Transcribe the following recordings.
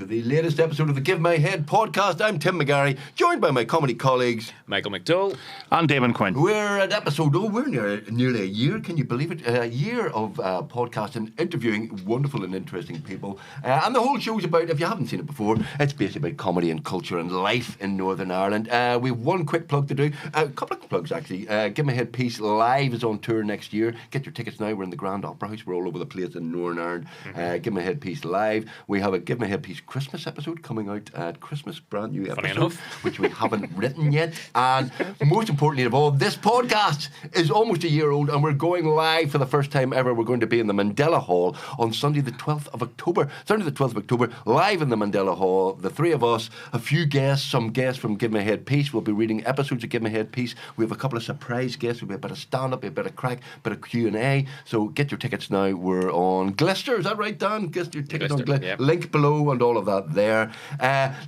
to the latest episode of the Give My Head podcast. I'm Tim McGarry, joined by my comedy colleagues Michael McDowell and Damon Quinn. We're at episode, we're nearly a year, can you believe it? A year of podcasting, interviewing wonderful and interesting people. And the whole show's about, if you haven't seen it before, it's basically about comedy and culture and life in Northern Ireland. We have one quick plug to do, a couple of plugs actually. Give My Head Piece Live is on tour next year. Get your tickets now. We're in the Grand Opera House. We're all over the place in Northern Ireland. Give My Head Piece Live. We have a Give My Head Piece Christmas episode coming out at Christmas, brand new episode, which we haven't written yet. And most importantly of all, this podcast is almost a year old and we're going live for the first time ever. We're going to be in the Mandela Hall on Sunday the 12th of October. Sunday the 12th of October, live in the Mandela Hall. The three of us, a few guests, some guests from Give My Head Piece. We'll be reading episodes of Give My Head Piece. We have a couple of surprise guests. We'll be a bit of stand-up, a bit of crack, a bit of Q&A. So get your tickets now. We're on Glister. Is that right, Dan? Get your tickets on Glister. Yep. Link below and all of that there.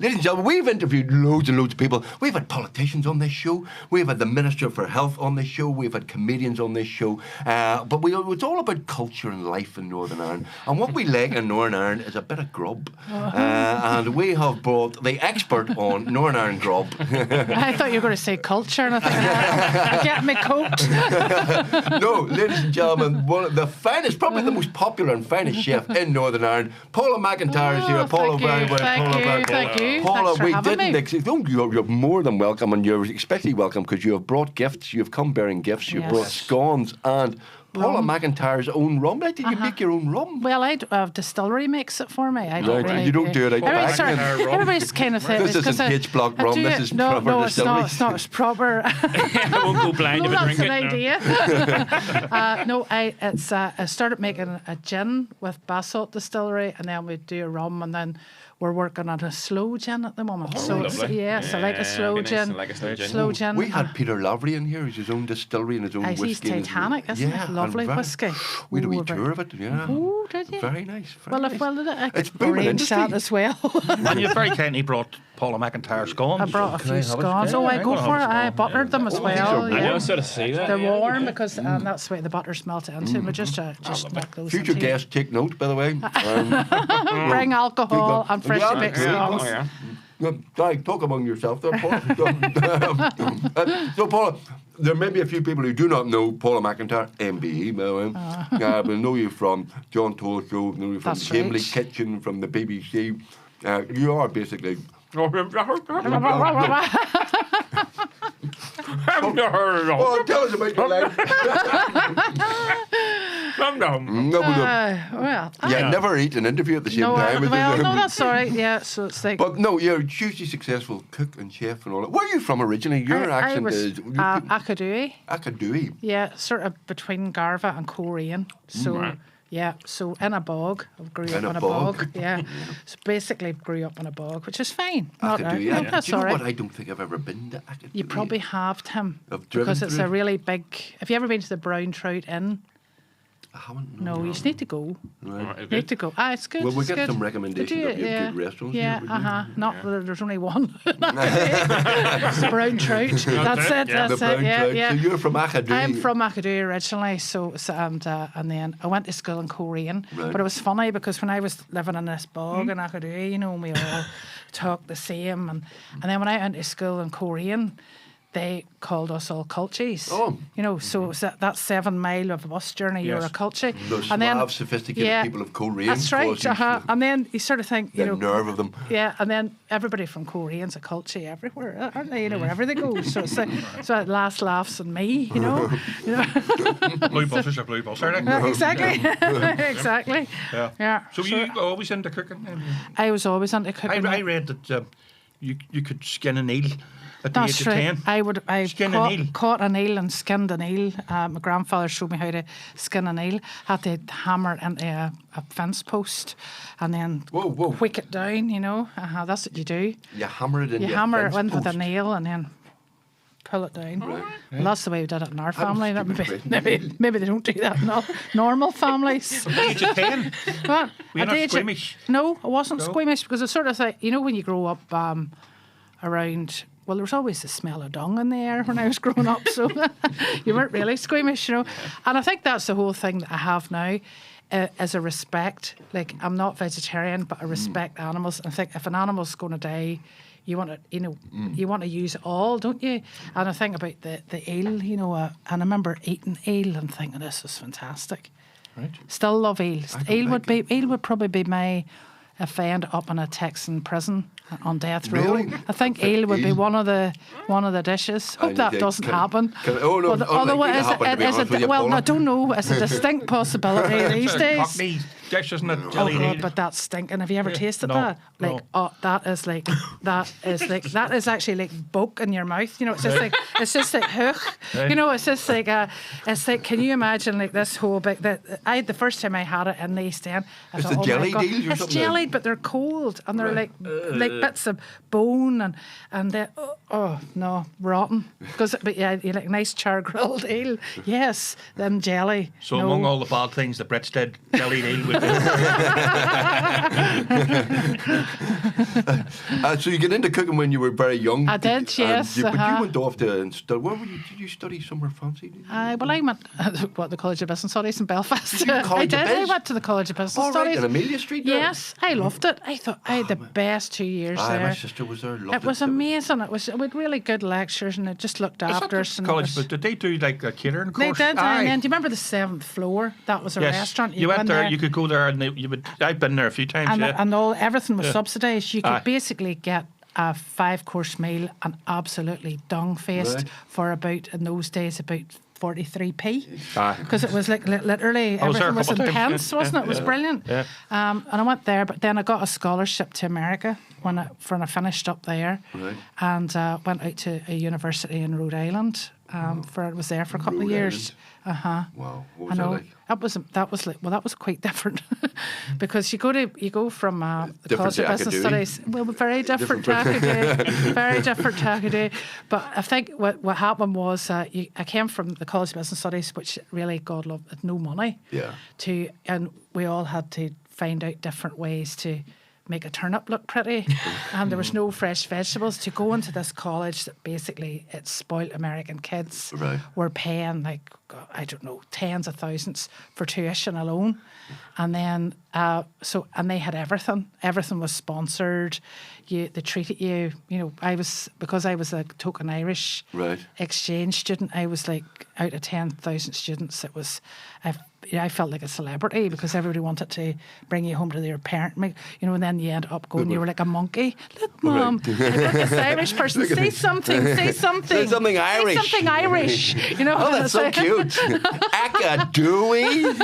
Ladies and gentlemen, we've interviewed loads and loads of people. We've had politicians on this show. We've had the Minister for Health on this show. We've had comedians on this show. But it's all about culture and life in Northern Ireland. And what we like in Northern Ireland is a bit of grub. And we have brought the expert on Northern Ireland grub. I thought you were going to say culture, and I thought, get me coat. No, ladies and gentlemen, one of the finest, probably the most popular and finest chef in Northern Ireland, Paula McIntyre is here. Paula, very well. Thank you. Paula, we didn't. You're more than welcome, and you're especially welcome because you have brought gifts. You've come bearing gifts. You've brought scones and Paula McIntyre's own rum. Did you make your own rum? Well, distillery makes it for me. I don't really you don't do it. Everybody's kind of thing. This isn't H-block rum. This is proper distillery. It's not. It's proper. I won't go blind if I drink it. That's an idea. I started making a gin with Basalt Distillery, and then we do a rum, and then we're working on a slow gin at the moment. Oh, so I like a slow gin. Slow gin. We had Peter Lavery in here. He's his own distillery and his own whiskey. He's Titanic, isn't it? Lovely whiskey. We had a wee tour of it. Yeah. Oh, did you? Very nice. I could arrange that as well. And you very kindly brought Paula McIntyre scones. I brought a few scones. Oh, I go for it. I buttered them as well. I sort of see that. They're warm because that's the way the butter's melted into. We just knock those. Future guests, take note, by the way. Bring alcohol and freshly baked scones. Talk among yourself there, Paul. So, Paula, there may be a few people who do not know Paula McIntyre, MBE, by the way. Will know you from John Toll Show, know you from Hamley Kitchen, from the BBC. You are basically... Oh, tell us about your life. Never eat an interview at the same time. No, that's all right. Yeah, so it's like. But no, you're a hugely successful cook and chef and all that. Where are you from originally? Your accent is Akadui. Akadui. Yeah, sort of between Garva and Korean. So. Yeah, so in a bog. I grew up in a bog. Yeah. So basically grew up in a bog, which is fine. That's all right. What? I don't think I've ever been to Akadui. You probably have, Tim. Because it's a really big... Have you ever been to the Brown Trout Inn? I haven't. No, you just need to go. Right. Need to go. It's good. Well, we'll get some recommendations of good restaurants. Yeah, there's only one. It's the Brown Trout. That's it. That's it. Yeah. So you're from Akadui. I'm from Akadui originally. And then I went to school in Korean. Right. But it was funny because when I was living in this bog in Akadui, we all talked the same. And then when I went to school in Korean, they called us all culchies. Oh. So it was that 7 mile of a bus journey, you're a culchie. Those suave, sophisticated people of Korean. That's right. And then you sort of think, the nerve of them. Yeah, and then everybody from Korean's a culchie everywhere, aren't they? Wherever they go. So it's like, so it last laughs on me, Blue buses are blue buses. Exactly. Exactly. Yeah. So you always into cooking? I was always into cooking. I read that you could skin an eel. That's right. I caught an eel and skinned an eel. My grandfather showed me how to skin an eel. Had to hammer it into a fence post and then quick it down, That's what you do. You hammer it in. You hammer it in with a nail and then pull it down. Right. Well, that's the way we did it in our family. Maybe they don't do that in normal families. Age of 10? What? Were you not squeamish? No, I wasn't squeamish because it's sort of like, when you grow up around... Well, there was always the smell of dung in the air when I was growing up, so you weren't really squeamish, And I think that's the whole thing that I have now as a respect. Like, I'm not vegetarian, but I respect animals. I think if an animal's going to die, you want to, you want to use it all, don't you? And I think about the eel, and I remember eating eel and thinking this was fantastic. Right. Still love eel. Eel would probably be my if I end up in a Texan prison on death row. Really? I think eel would be one of the dishes. Hope that doesn't happen. I don't know. It's a distinct possibility these days. Cockney dish, isn't it? Jelly Oh eel. God, but that's stinking. Have you ever tasted No, that? Like, no. that is actually like bulk in your mouth. It's just like hook. It's just like it's like. Can you imagine like this whole big? The first time I had it in the East End, I thought, the oh jelly my God, deals or it's something? jellied, but they're cold and they're like bits of bone and they no, rotten. But yeah, you like nice char grilled eel. Yes, them jelly. So no. among all the bad things the Brits did, jelly eel would be. So you get into cooking when you were very young. I did, yes. But you went off to study. Where were you? Did you study somewhere fancy? I went the College of Business Studies in Belfast. College I of did. I Biz? went to the College of Business All right, Studies. in Amelia Street there? Yes, I loved it. I thought I had the best 2 years Aye, there. my sister was there. Loved It was amazing. It was with really good lectures, and it just looked after us. and it College, was- but did they do like a catering They course? did. Aye. And then, do you remember the 7th floor? That was a Yes. restaurant. You went went there. You could go there, and I've been there a few times. and, Yeah. and everything was subsidised. You could Aye. basically get a 5-course meal and absolutely dung-faced Right. for about, in those days, about 43p. Aye. Because it was like literally I was there a everything was couple of times, intense, yeah. wasn't it? It was Yeah. brilliant. Yeah. And I went there, but then I got a scholarship to America when I finished up there, Right. and went out to a university in Rhode Island. I was there for a couple of Rhode years. Wow. What I was that know like? that was quite different because you go from the Different College of to Business Academy. Studies. Well, very different to Academy, very different to Academy. But I think what happened was I came from the College of Business Studies, which really, God love, had no money. Yeah. And we all had to find out different ways to make a turnip look pretty, and there was no fresh vegetables. To go into this college that basically it's spoiled American kids Right. were paying like, I don't know, tens of thousands for tuition alone, and then and they had everything. Everything was sponsored. They treated you. Because I was a token Irish Right. exchange student. I was like out of 10,000 students. It was. I felt like a celebrity because everybody wanted to bring you home to their parent. And then you end up going, you were like a monkey. Look, Mum, I got this Irish person. Say something. Say something. Say something Irish. Say something Irish. Oh, that's so cute. Acadooey.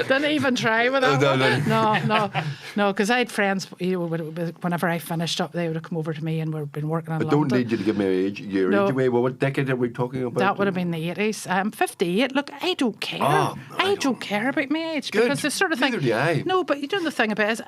Didn't even try with that. No. No, because I had friends. Whenever I finished up, they would have come over to me and we've been working in But London. don't need you to give me your No. age away. Well, what decade are we talking about? That would have been the 80s. I'm 58. Look, I don't care. Oh, I don't care about my age Good. because the sort of thing. Neither do I. No, but you know the thing about it is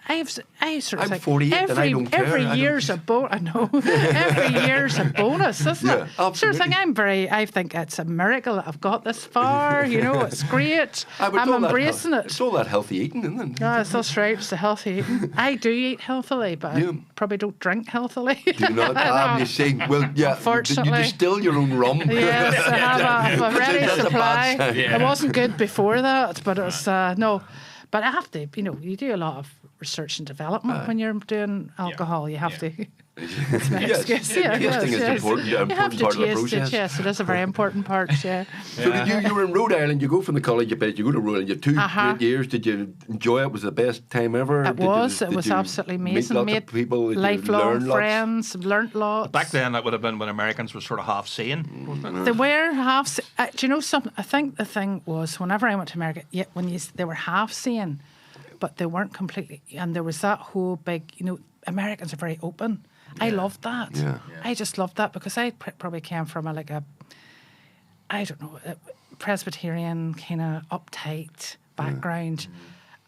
I sort of I'm think 48 and I don't care. every I don't- year's a bonus. I know every year's a bonus, isn't Yeah, it? Sort of thing. absolutely. I think it's a miracle that I've got this far. It's great. I'm embracing it. It's all that healthy eating, isn't it? No, that's right. It's the healthy eating. I do eat healthily, but Yeah. I probably don't drink healthily. Do not have you see? Well, yeah. You Unfortunately. distill your own rum. Yes, I have a ready That's a supply. bad sign. It wasn't good before that, but it's no. But I have to, you do a lot of research and development when you're doing alcohol. You have to. It's my Yes. excuse. Tasting is important, You have important to part of the taste process. it. Yes, it is a very important part. Yeah. So did you were in Rhode Island, you go from the college, you go to Rhode Island, you had 2 great years. Did you enjoy it? Was it the best time ever? It was absolutely amazing. Meet lots of people. Did you lifelong learn lots? friends. Learnt lots. Back then, that would have been when Americans were sort of half sane, wasn't it? They were half. Do you know something? I think the thing was whenever I went to America, they were half sane, but they weren't completely. And there was that whole big. Americans are very open. I loved that. Yeah. I just loved that because I probably came from a Presbyterian kind of uptight background.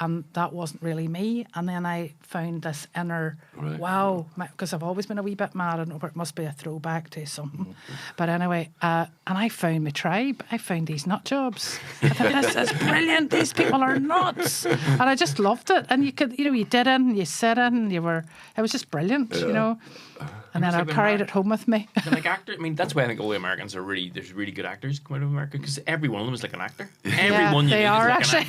and that wasn't really me. And then I found this inner, wow, because I've always been a wee bit mad, and it must be a throwback to something. But anyway, and I found my tribe. I found these nut jobs. I thought, this is brilliant. These people are nuts. And I just loved it. And you could, you did in, you sit in, it was just brilliant, And then I carried it home with me. Like actor, I mean, that's why I think all the Americans are there's really good actors coming out of America, because every one of them is like an actor. Everyone they are actually.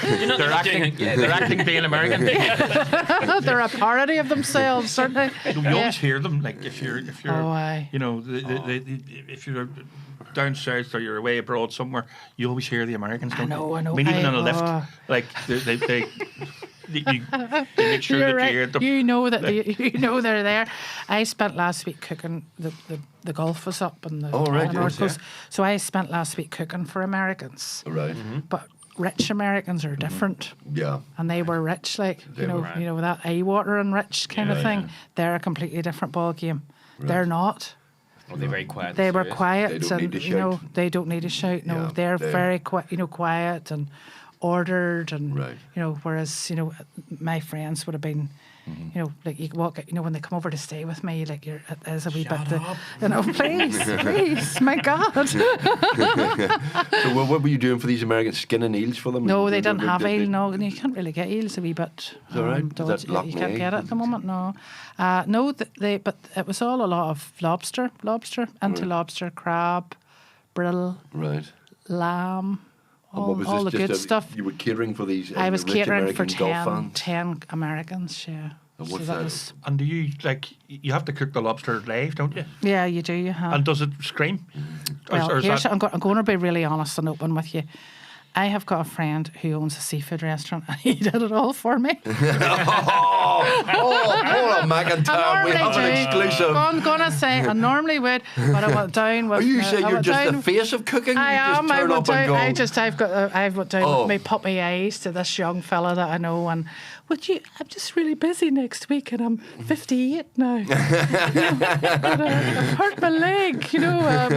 They're acting being American. They're a parody of themselves, certainly. You always hear them, like if you're if you're down south or you're away abroad somewhere, you always hear the Americans. I know. I mean, even on a lift, like they you make sure that you hear them. You know that they're there. I spent last week cooking. The Gulf was up and the North Coast, so I spent last week cooking for Americans. Right. But rich Americans are different. Yeah. And they were rich, like that eye-watering rich kind of thing. They're a completely different ball game. Right. They're not. Well, they're very quiet. They were quiet, they don't and need to shout. they don't need to shout. No, Yeah, they're very quiet and ordered, and whereas my friends would have been. Like you walk, when they come over to stay with me, like there's a wee bit, please, my God. So what were you doing for these Americans? Skinning eels for them? No, they didn't have eel. No, and you can't really get eels a wee bit. Is that right? You can't get it at the moment. No, but it was all a lot of lobster, into lobster, crab, brill, lamb. All the good stuff. You were catering for these. I was catering for American 10 Americans. Yeah. And do you you have to cook the lobster live, don't you? Yeah, you do. You have. And does it scream? Well, I'm going to be really honest and open with you. I have got a friend who owns a seafood restaurant, and he did it all for me. Paula McIntyre, we have an exclusive. I'm going to say, I normally would, but I went down with. Are you saying you're just the face of cooking? I am. I went down. I've got down with my puppy eyes to this young fella that I know, and I'm just really busy next week, and I'm 58 now. I've hurt my leg.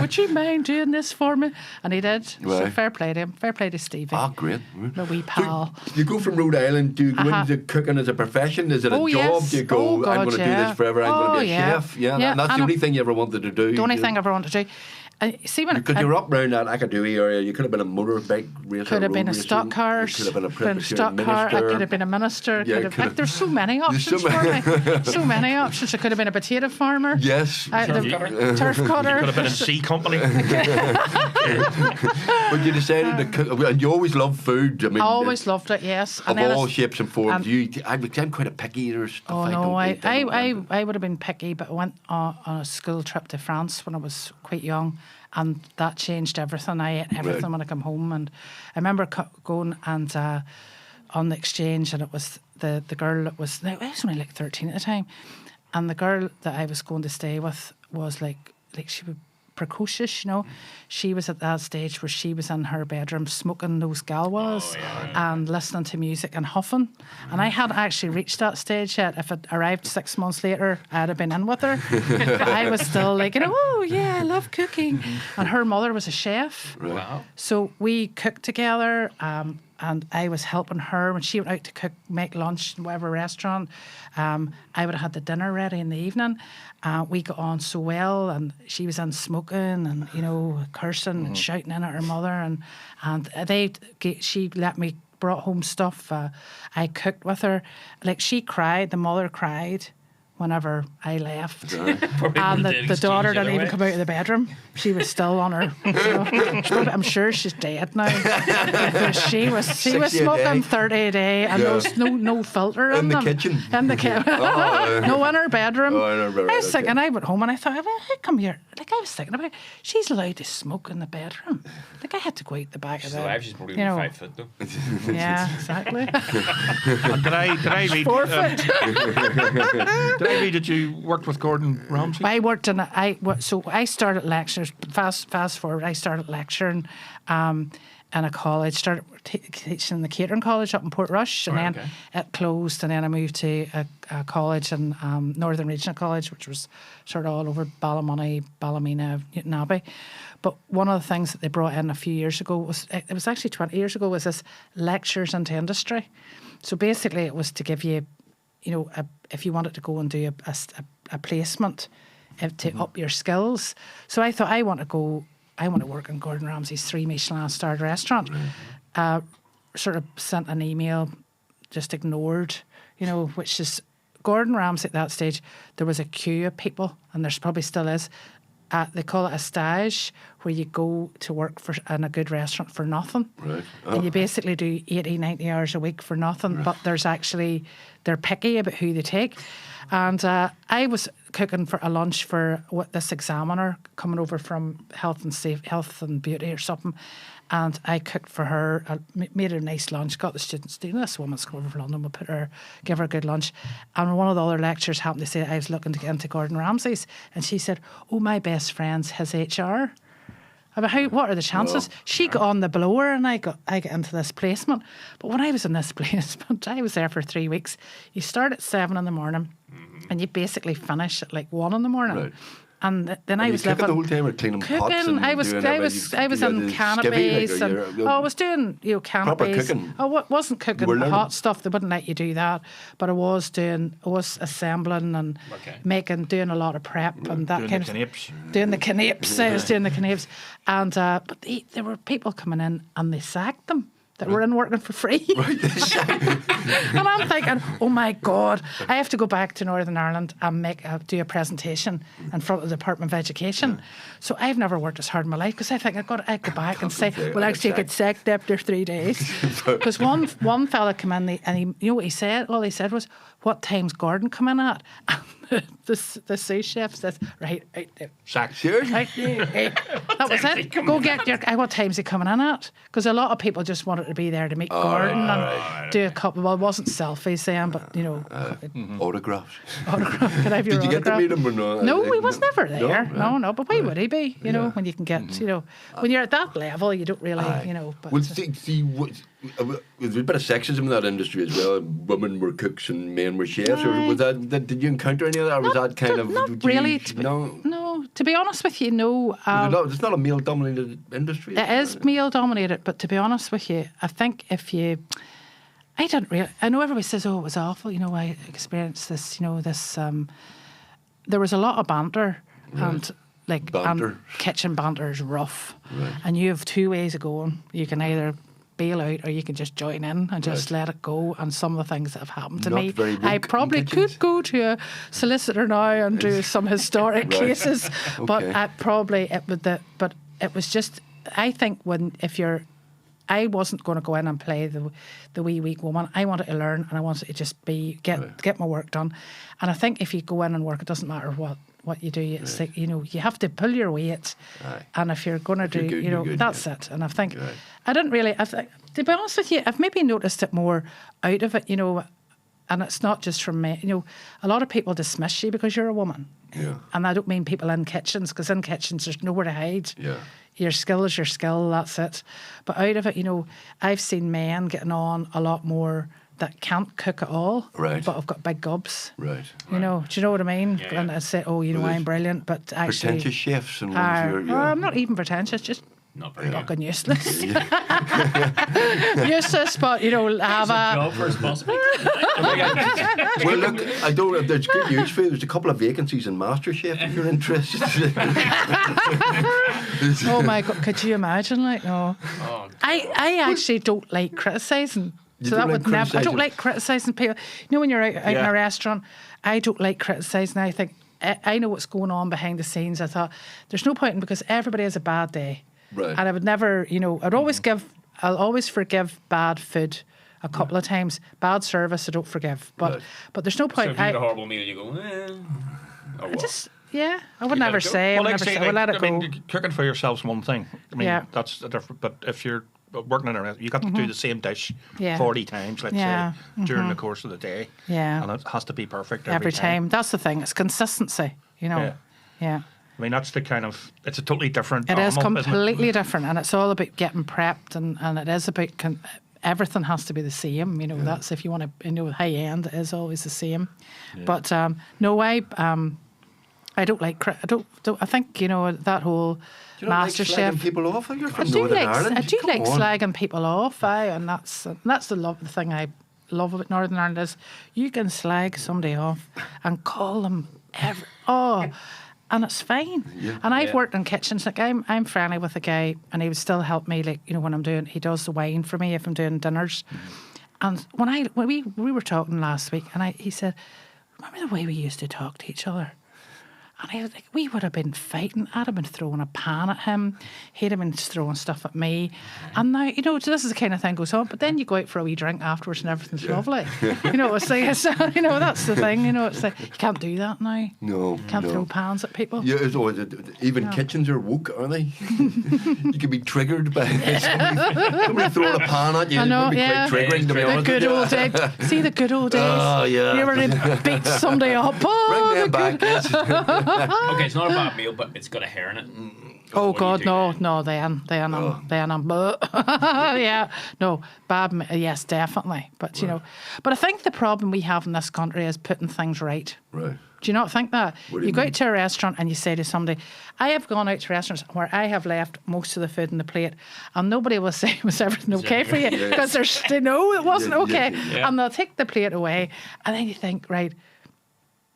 Would you mind doing this for me? And he did. So fair play to him. Fair play to Stevie. Ah, great. My wee pal. So you go from Rhode Island, do you go into cooking as a profession? Is it a job? Yes. Do you go, God, I'm going to do this forever, I'm going to be a chef? Yeah. And that's the only thing you ever wanted to do? The only thing I ever wanted to do. Because you're up around that Akadui area, you could have been a motorbike racer. Could have been a stock car. You could have been a stock car. I could have been a minister. There's so many options for me. So many options. I could have been a potato farmer. Yes. Turf cutter. You could have been a sea company. But you decided to cook, and you always loved food. I mean, I always loved it. Yes. Of all shapes and forms. I'm quite a picky eater. Oh no, I would have been picky, but I went on a school trip to France when I was quite young, and that changed everything. I ate everything when I come home, and I remember going and on the exchange, and it was the girl that was. I was only like 13 at the time, and the girl that I was going to stay with was like she would. Precocious, she was at that stage where she was in her bedroom smoking those galwas and listening to music and huffing. And I hadn't actually reached that stage yet. If it arrived 6 months later, I'd have been in with her. But I was still like, oh yeah, I love cooking. And her mother was a chef. Wow. So we cooked together. And I was helping her when she went out to cook, make lunch in whatever restaurant. I would have had the dinner ready in the evening. We got on so well, and she was in smoking and cursing and shouting in at her mother, and she let me brought home stuff. I cooked with her. Like she cried, the mother cried whenever I left. And the daughter didn't even come out of the bedroom. She was still on her. So, I'm sure she's dead now. Because she was smoking 30 a day, and there was no filter in the them. kitchen. In the kitchen. No, in her bedroom. Oh, in her bedroom. I was thinking, I went home and I thought, well, come here. Like I was thinking about, she's allowed to smoke in the bedroom. Like I had to go out the back of the. She's probably 5 foot though. Yeah, exactly. And did I read? 4 foot. Did I read that you worked with Gordon Ramsay? I worked in. So I started lectures. Fast forward. I started lecturing in a college, started teaching in the catering college up in Portrush, and then it closed, and then I moved to a college in Northern Regional College, which was sort of all over Ballymoney, Ballymena, Newton Abbey. But one of the things that they brought in a few years ago was, it was actually 20 years ago, was this lectures into industry. So basically it was to give you, if you wanted to go and do a placement to up your skills. So I thought, I want to work in Gordon Ramsay's 3 Michelin-starred restaurant. Sort of sent an email, just ignored, which is, Gordon Ramsay at that stage, there was a queue of people, and there's probably still is. They call it a stage, where you go to work in a good restaurant for nothing. Right. And you basically do 80, 90 hours a week for nothing, but they're picky about who they take. And I was cooking for a lunch for this examiner coming over from health and beauty or something. And I cooked for her, made her a nice lunch, got the students doing this. Woman's come over from London, we'll give her a good lunch. And one of the other lecturers happened to say I was looking to get into Gordon Ramsay's. And she said, oh, my best friend's his HR. I mean, what are the chances? She got on the blower and I got into this placement. But when I was in this placement, I was there for 3 weeks. You start at 7 in the morning and you basically finish at like 1 in the morning. Right. And then I was living the whole time, or cleaning pots and I was in canopies, and I was doing canopies. I wasn't cooking hot stuff. They wouldn't let you do that, but I was assembling and doing a lot of prep and that kind of doing the canapes. I was doing the canapes, and but there were people coming in and they sacked them that were in working for free. Right. And I'm thinking, oh my God, I have to go back to Northern Ireland and do a presentation in front of the Department of Education. So I've never worked as hard in my life, because I think I'd go back and say, well, actually I get sacked after 3 days. Because one fella came in and he, you know what he said? All he said was, what time's Gordon come in at? The sous chef says, right there. Sack. Seriously? Right there. That was it. Go get your... What time's he coming in at? Because a lot of people just wanted to be there to meet Gordon and do a couple... Well, it wasn't selfies then, but, autographs. Autograph. Could I have your Did you autograph? get to meet him or no? No, he was never there. No, No, but why would he be? You know, when you can get, when you're at that level, you don't really, But, well, there's a bit of sexism in that industry as well. Women were cooks and men were chefs. Or was that? Did you encounter any of that? Or was that kind of? Not really. No. To be honest with you, no. It's not a male-dominated industry. It is male-dominated, but to be honest with you, I think I didn't really. I know everybody says, "Oh, it was awful." I experienced this. There was a lot of banter, and and kitchen banter is rough, and you have 2 ways of going. You can either bail out, or you can just join in and just let it go. And some of the things that have happened to me, I probably could go to a solicitor now and do some historic cases, but it was just. I think I wasn't going to go in and play the wee weak woman. I wanted to learn, and I wanted to just get my work done. And I think if you go in and work, it doesn't matter what you do. It's like, you have to pull your weight. And if you're going to do, that's it. And I think I didn't really. To be honest with you, I've maybe noticed it more out of it. And it's not just from me. A lot of people dismiss you because you're a woman. Yeah. And I don't mean people in kitchens, because in kitchens there's nowhere to hide. Yeah. Your skill is your skill, that's it. But out of it, I've seen men getting on a lot more that can't cook at all, but have got big gobs. Right. Do you know what I mean? Yeah. And I say, I'm brilliant, but actually... Pretentious chefs and ones I'm not even pretentious, just not very fucking useless. Useless, but, have a... job for responsibility. Well, look, there's good news for you. There's a couple of vacancies in MasterChef if you're interested. Oh my God, could you imagine? No. Oh, I actually don't like criticising. So that would never. I don't like criticising people. When you're out in a restaurant, I don't like criticising. I think I know what's going on behind the scenes. I thought there's no point because everybody has a bad day, right? And I would never, I'll always forgive bad food a couple of times. Bad service, I don't forgive. But there's no point. So if you get a horrible meal, you go, or what? I would never say. I would let it go. Cooking for yourself's one thing. That's a different. But if you're working in a restaurant, you got to do the same dish 40 times, let's say, during the course of the day. Yeah. And it has to be perfect every time. That's the thing. It's consistency, Yeah. I mean, that's the kind of, it's a totally different It is animal, completely different, and it's all about getting prepped, and it is about, everything has to be the same, you know, that's if you want to, you know, high end, it is always the same. Yeah. But, no, I don't like, I think, you know, that whole Master Chef. Slagging people off? You're from Northern Ireland. I do like slagging people off, and that's the thing I love about Northern Ireland is you can slag somebody off and call them and it's fine. Yeah. And I've worked in kitchens. Like I'm friendly with a guy, and he would still help me. Like, you know, when I'm doing, he does the wine for me if I'm doing dinners. And when we were talking last week, and he said, "Remember the way we used to talk to each other?" And I was like, we would have been fighting. I'd have been throwing a pan at him. He'd have been throwing stuff at me. And now, you know, this is the kind of thing goes on. But then you go out for a wee drink afterwards and everything's lovely. You know, it's like, you know, that's the thing. You know, it's like, you can't do that now. No. You can't throw pans at people. Yeah, even kitchens are woke, are they? You can be triggered by somebody throwing a pan at you. I know, it would be quite triggering, to be honest. The good old days. See the good old days? Oh, yeah. You ever beat somebody up? Bring them back, yes. Okay, it's not a bad meal, but it's got a hair in it. Oh God, no, then yeah, no, bad, yes, definitely. But you know, but I think the problem we have in this country is putting things right. Right. Do you not think that? You go out to a restaurant and you say to somebody, I have gone out to restaurants where I have left most of the food on the plate and nobody will say, was everything okay for you? Because they know it wasn't okay. Yeah. And they'll take the plate away and then you think, right,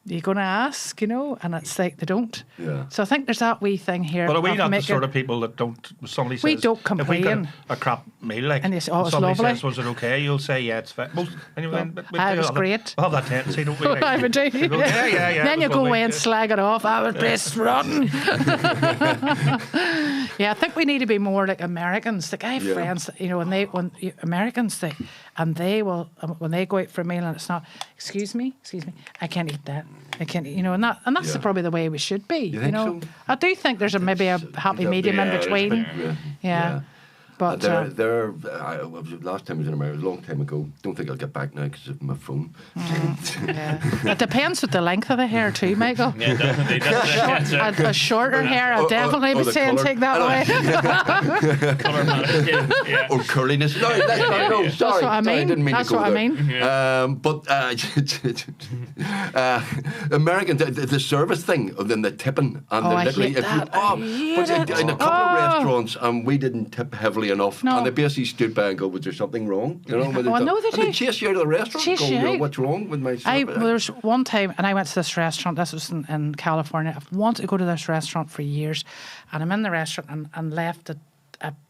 you're going to ask, you know, and it's like they don't. Yeah. So I think there's that wee thing here. But are we not the sort of people that don't, somebody says, we don't complain. If we got a crap meal, like, and it's, it's somebody lovely. says, was it okay? You'll say, yeah, it's fine. It was great. We'll have that tendency, don't we? Like, I would do. Yeah. Then you go away and slag it off. That place is rotten. Yeah, I think we need to be more like Americans. Like I have friends, you know, Americans, they will, when they go out for a meal and it's not, excuse me, I can't eat that. I can't, you know, and that's probably the way we should be. You know, so? I do think there's maybe a happy medium in between. Yeah. But last time I was in America, it was a long time ago. Don't think I'll get back now because of my phone. It depends with the length of the hair too, Michael. Yeah, definitely. A shorter hair, I'll definitely be saying take that away. Colour management. Or curliness. No, sorry. That's what I mean. I didn't mean That's to go what there. I mean. But Americans, the service thing, then the tipping. And I hate that. In a couple of restaurants, we didn't tip heavily enough, and they basically stood by and go, was there something wrong? You know, no, they do. They chase you out of the restaurant and go, you know, what's wrong with my service? There was one time, and I went to this restaurant, this was in California. I've wanted to go to this restaurant for years, and I'm in the restaurant and left a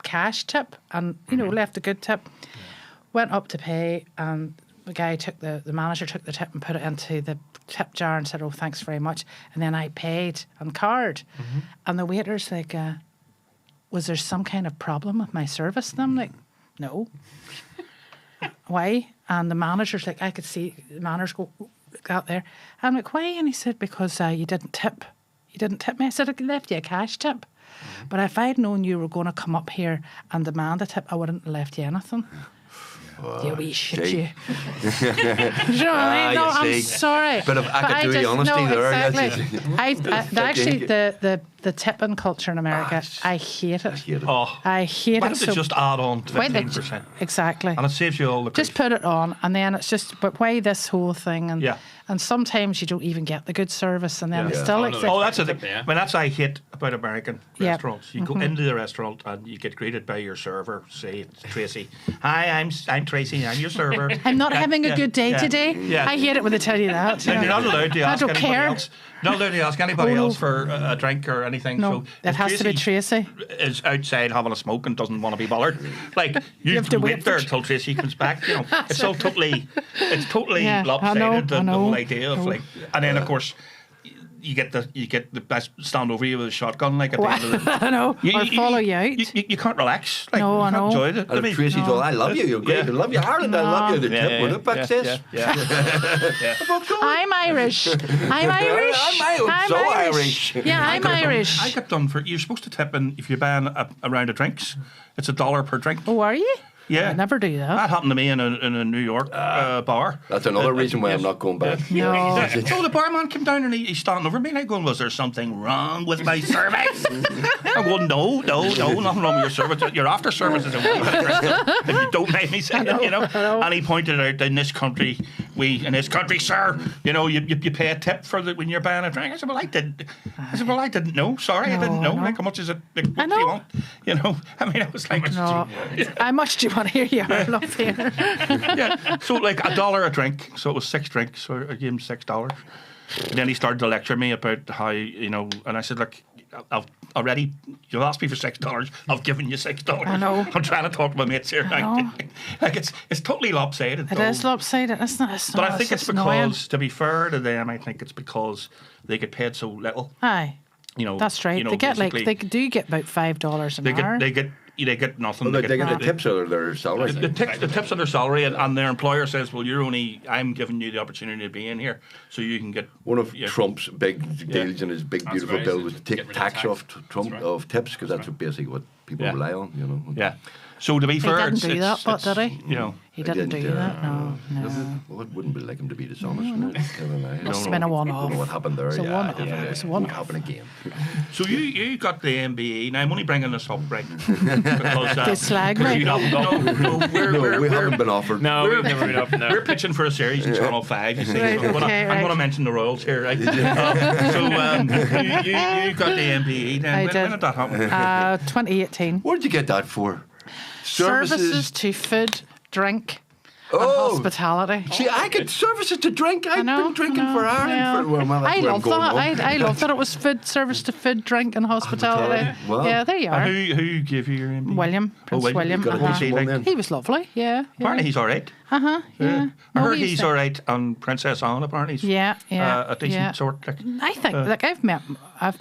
cash tip, and, you know, left a good tip. Went up to pay, and the guy the manager took the tip and put it into the tip jar and said, oh, thanks very much. And then I paid on card. And the waiter's like, was there some kind of problem with my service? And I'm like, no. Why? And the manager's like, I could see the manners go out there. I'm like, why? And he said, because you didn't tip. You didn't tip me. I said, I left you a cash tip. But if I'd known you were going to come up here and demand a tip, I wouldn't have left you anything. You wee shit, you. Do you know what I mean? No, I'm sorry. Bit of academic honesty there. Exactly. Actually, the tipping culture in America, I hate it. I hate it. Why don't they just add on 15%? Exactly. And it saves you all the grief. Just put it on, and then it's just, but why this whole thing? And sometimes you don't even get the good service, and then it's still like... Oh, that's the thing. I mean, that's what I hate about American restaurants. You go into the restaurant and you get greeted by your server. Say it's Tracy. Hi, I'm Tracy. I'm your server. I'm not having a good day today. I hate it when they tell you that. And you're not allowed to ask anybody else. Not allowed to ask anybody else for a drink or anything. No, so it has to be Tracy. Is outside having a smoke and doesn't want to be bothered. Like you have to wait there until Tracy comes back. You know, it's so totally lopsided. The whole idea of like, and then of course. You get the best stand over you with a shotgun, like at the end of the... I know, or follow you out. You can't relax. Like, no, I know. Enjoy it. And Tracy's all, I love you, you're great, I love you, Ireland, I love you, the tip, when it back says. I'm Irish. I'm Irish. Yeah, I'm Irish. I got done for, you're supposed to tip in, if you're buying a round of drinks, it's $1 per drink. Oh, are you? Yeah. I never do that. That happened to me in a New York bar. That's another reason why I'm not going back. No. So the barman came down and he's standing over me and I'm going, was there something wrong with my service? I'm going, no, nothing wrong with your service. Your after service is a way if you don't mind me saying, you know. And he pointed out, in this country, sir, you know, you pay a tip for when you're buying a drink. I said, well, I didn't know. Sorry, I didn't know. Like, how much is it? Like, what do you want? You know, I mean, I was like, No. How much do you want to hear you are up here? yeah. So like $1 a drink. So it was 6 drinks. So I gave him $6. And then he started to lecture me about how, you know, and I said, look, I've already, you asked me for $6. I've given you $6. I know. I'm trying to talk to my mates here. Like it's totally lopsided. It is lopsided, isn't it? But I think it's because, to be fair to them, I think it's because they get paid so little. Aye. You know, that's right. You know, they get they do get about $5 an hour. They get nothing. Well, they get the tips out of their salary. The tips of their salary, and their employer says, well, I'm giving you the opportunity to be in here so you can get... One of Trump's big deals in his big, beautiful bill was to take tax off Trump of tips, because that's basically what people rely on, you know. Yeah. So to be fair, he didn't do that, but did he? You know, he didn't do that. No. Well, it wouldn't be like him to be dishonest. Must have been a one-off. I don't know what happened there. It's a one-off. It won't happen again. So you got the MBE. Now I'm only bringing this up, right? Because they slag me. we haven't been offered. No, we've never been offered. No. We're pitching for a series in Channel 5. You see, Right, so I'm going to mention the Royals here, right? So you got the MBE. Then when did that happen? 2018. What did you get that for? Services to food, drink, and hospitality. See, I get services to drink. I've been drinking for Ireland. Yeah. I love that. I love that it was food, service to food, drink, and hospitality. Wow. Yeah, there you are. Who gave you your MBE? William, Prince William. Got a whole one then. He was lovely. Yeah. Apparently he's all right. Yeah. I heard he's all right, and Princess Anne apparently is a decent sort. Like, I think I've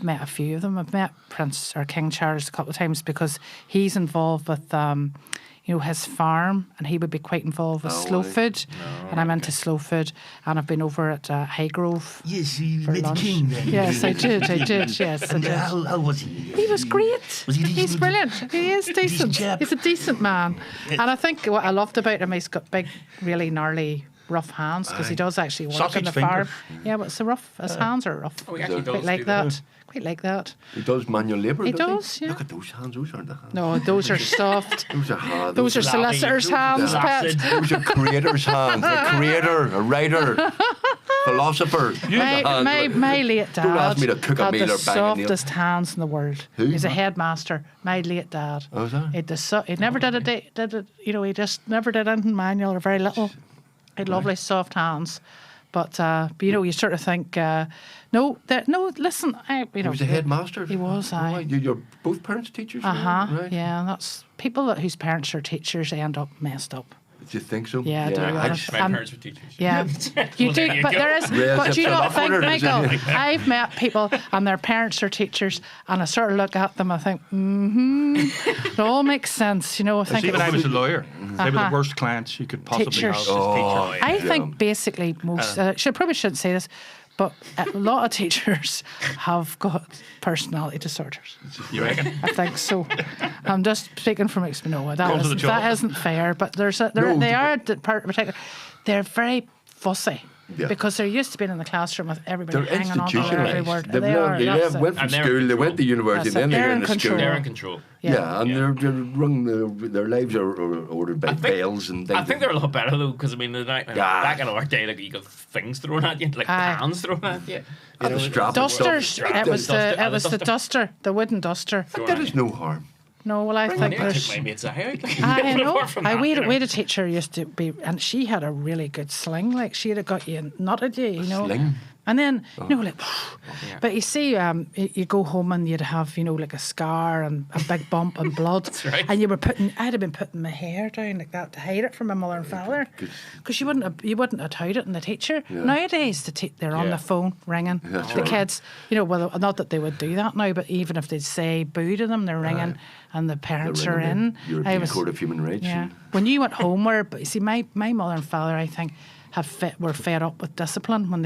met a few of them. I've met Prince or King Charles a couple of times because he's involved with his farm, and he would be quite involved with slow food, and I'm into slow food, and I've been over at Highgrove. Yes, you for met lunch. King then. Yes, I did. Yes, I did. How was he? He was great. Was he He's decent? brilliant. He is decent. chap. He's a decent man, and I think what I loved about him, he's got big, really gnarly, rough hands because he does actually work Sausage on the finger. farm. Yeah, but it's rough. His hands are rough. Oh, he actually Quite does like do that. Quite like that. He does manual labour. He doesn't does, yeah. Look at those hands. Those aren't the hands. No, those are soft. Those are hard. Those are solicitors' hands, Pat. Those are creators' hands. A creator, a writer, philosopher. My late dad Don't ask me to cook a had meal the or bang a nail. softest hands in the world. Who? He's a headmaster. My late dad. Oh, is that? He never did he just never did anything manual or very little. He had lovely soft hands. But you sort of think, listen, He was a headmaster. He was, Oh, aye. You're both parents teachers. Right? Yeah, that's people whose parents are teachers end up messed up. Do you think so? Yeah, I do. My parents were teachers. Yeah, you do, there you but go. there is. Raise But up you some don't think, orders, Michael? isn't it? I've met people and their parents are teachers, and I sort of look at them. I think, it all makes sense. I think See, when I it's, was a lawyer, they were the worst clients you could possibly Teachers. have as a teacher. I think basically most. Probably shouldn't say this, but a lot of teachers have got personality disorders. You reckon? I think so. I'm just speaking from experience. No, Comes with the job. that isn't fair. But they are particular. They're very fussy. Yeah. Because they're used to being in the classroom with everybody They're hanging on to every institutionalised. word. They That's it. went from And they're school, in they went to control. university, That's then it. they They're go in into control. school. They're in control. Yeah, and their lives are ordered by bails and things. I think they're a lot better though, because back in our day, like you got things thrown at you, like Aye. pans thrown at you. And the strap and Dusters. stuff. It was Duster. the duster, the wooden duster. That is no harm. No, well, I think I took there's. my mates out. I know. Apart from that, We you know. had a teacher used to be, and she had a really good sling. Like she'd have got you and nutted you, Sling? And then, but you see, you go home and you'd have, like a scar and a big bump and blood. That's right. And I'd have been putting my hair down like that to hide it from my mother and father. Because you wouldn't have hide it in the teacher. Yeah. Nowadays, they're on Yeah. the phone ringing. That's The right. kids, well, not that they would do that now, but even if they'd say boo to them, they're ringing and the parents are in. European Court of Human Rights. Yeah. and- When you went home, but you see, my mother and father, I think, were fed up with discipline when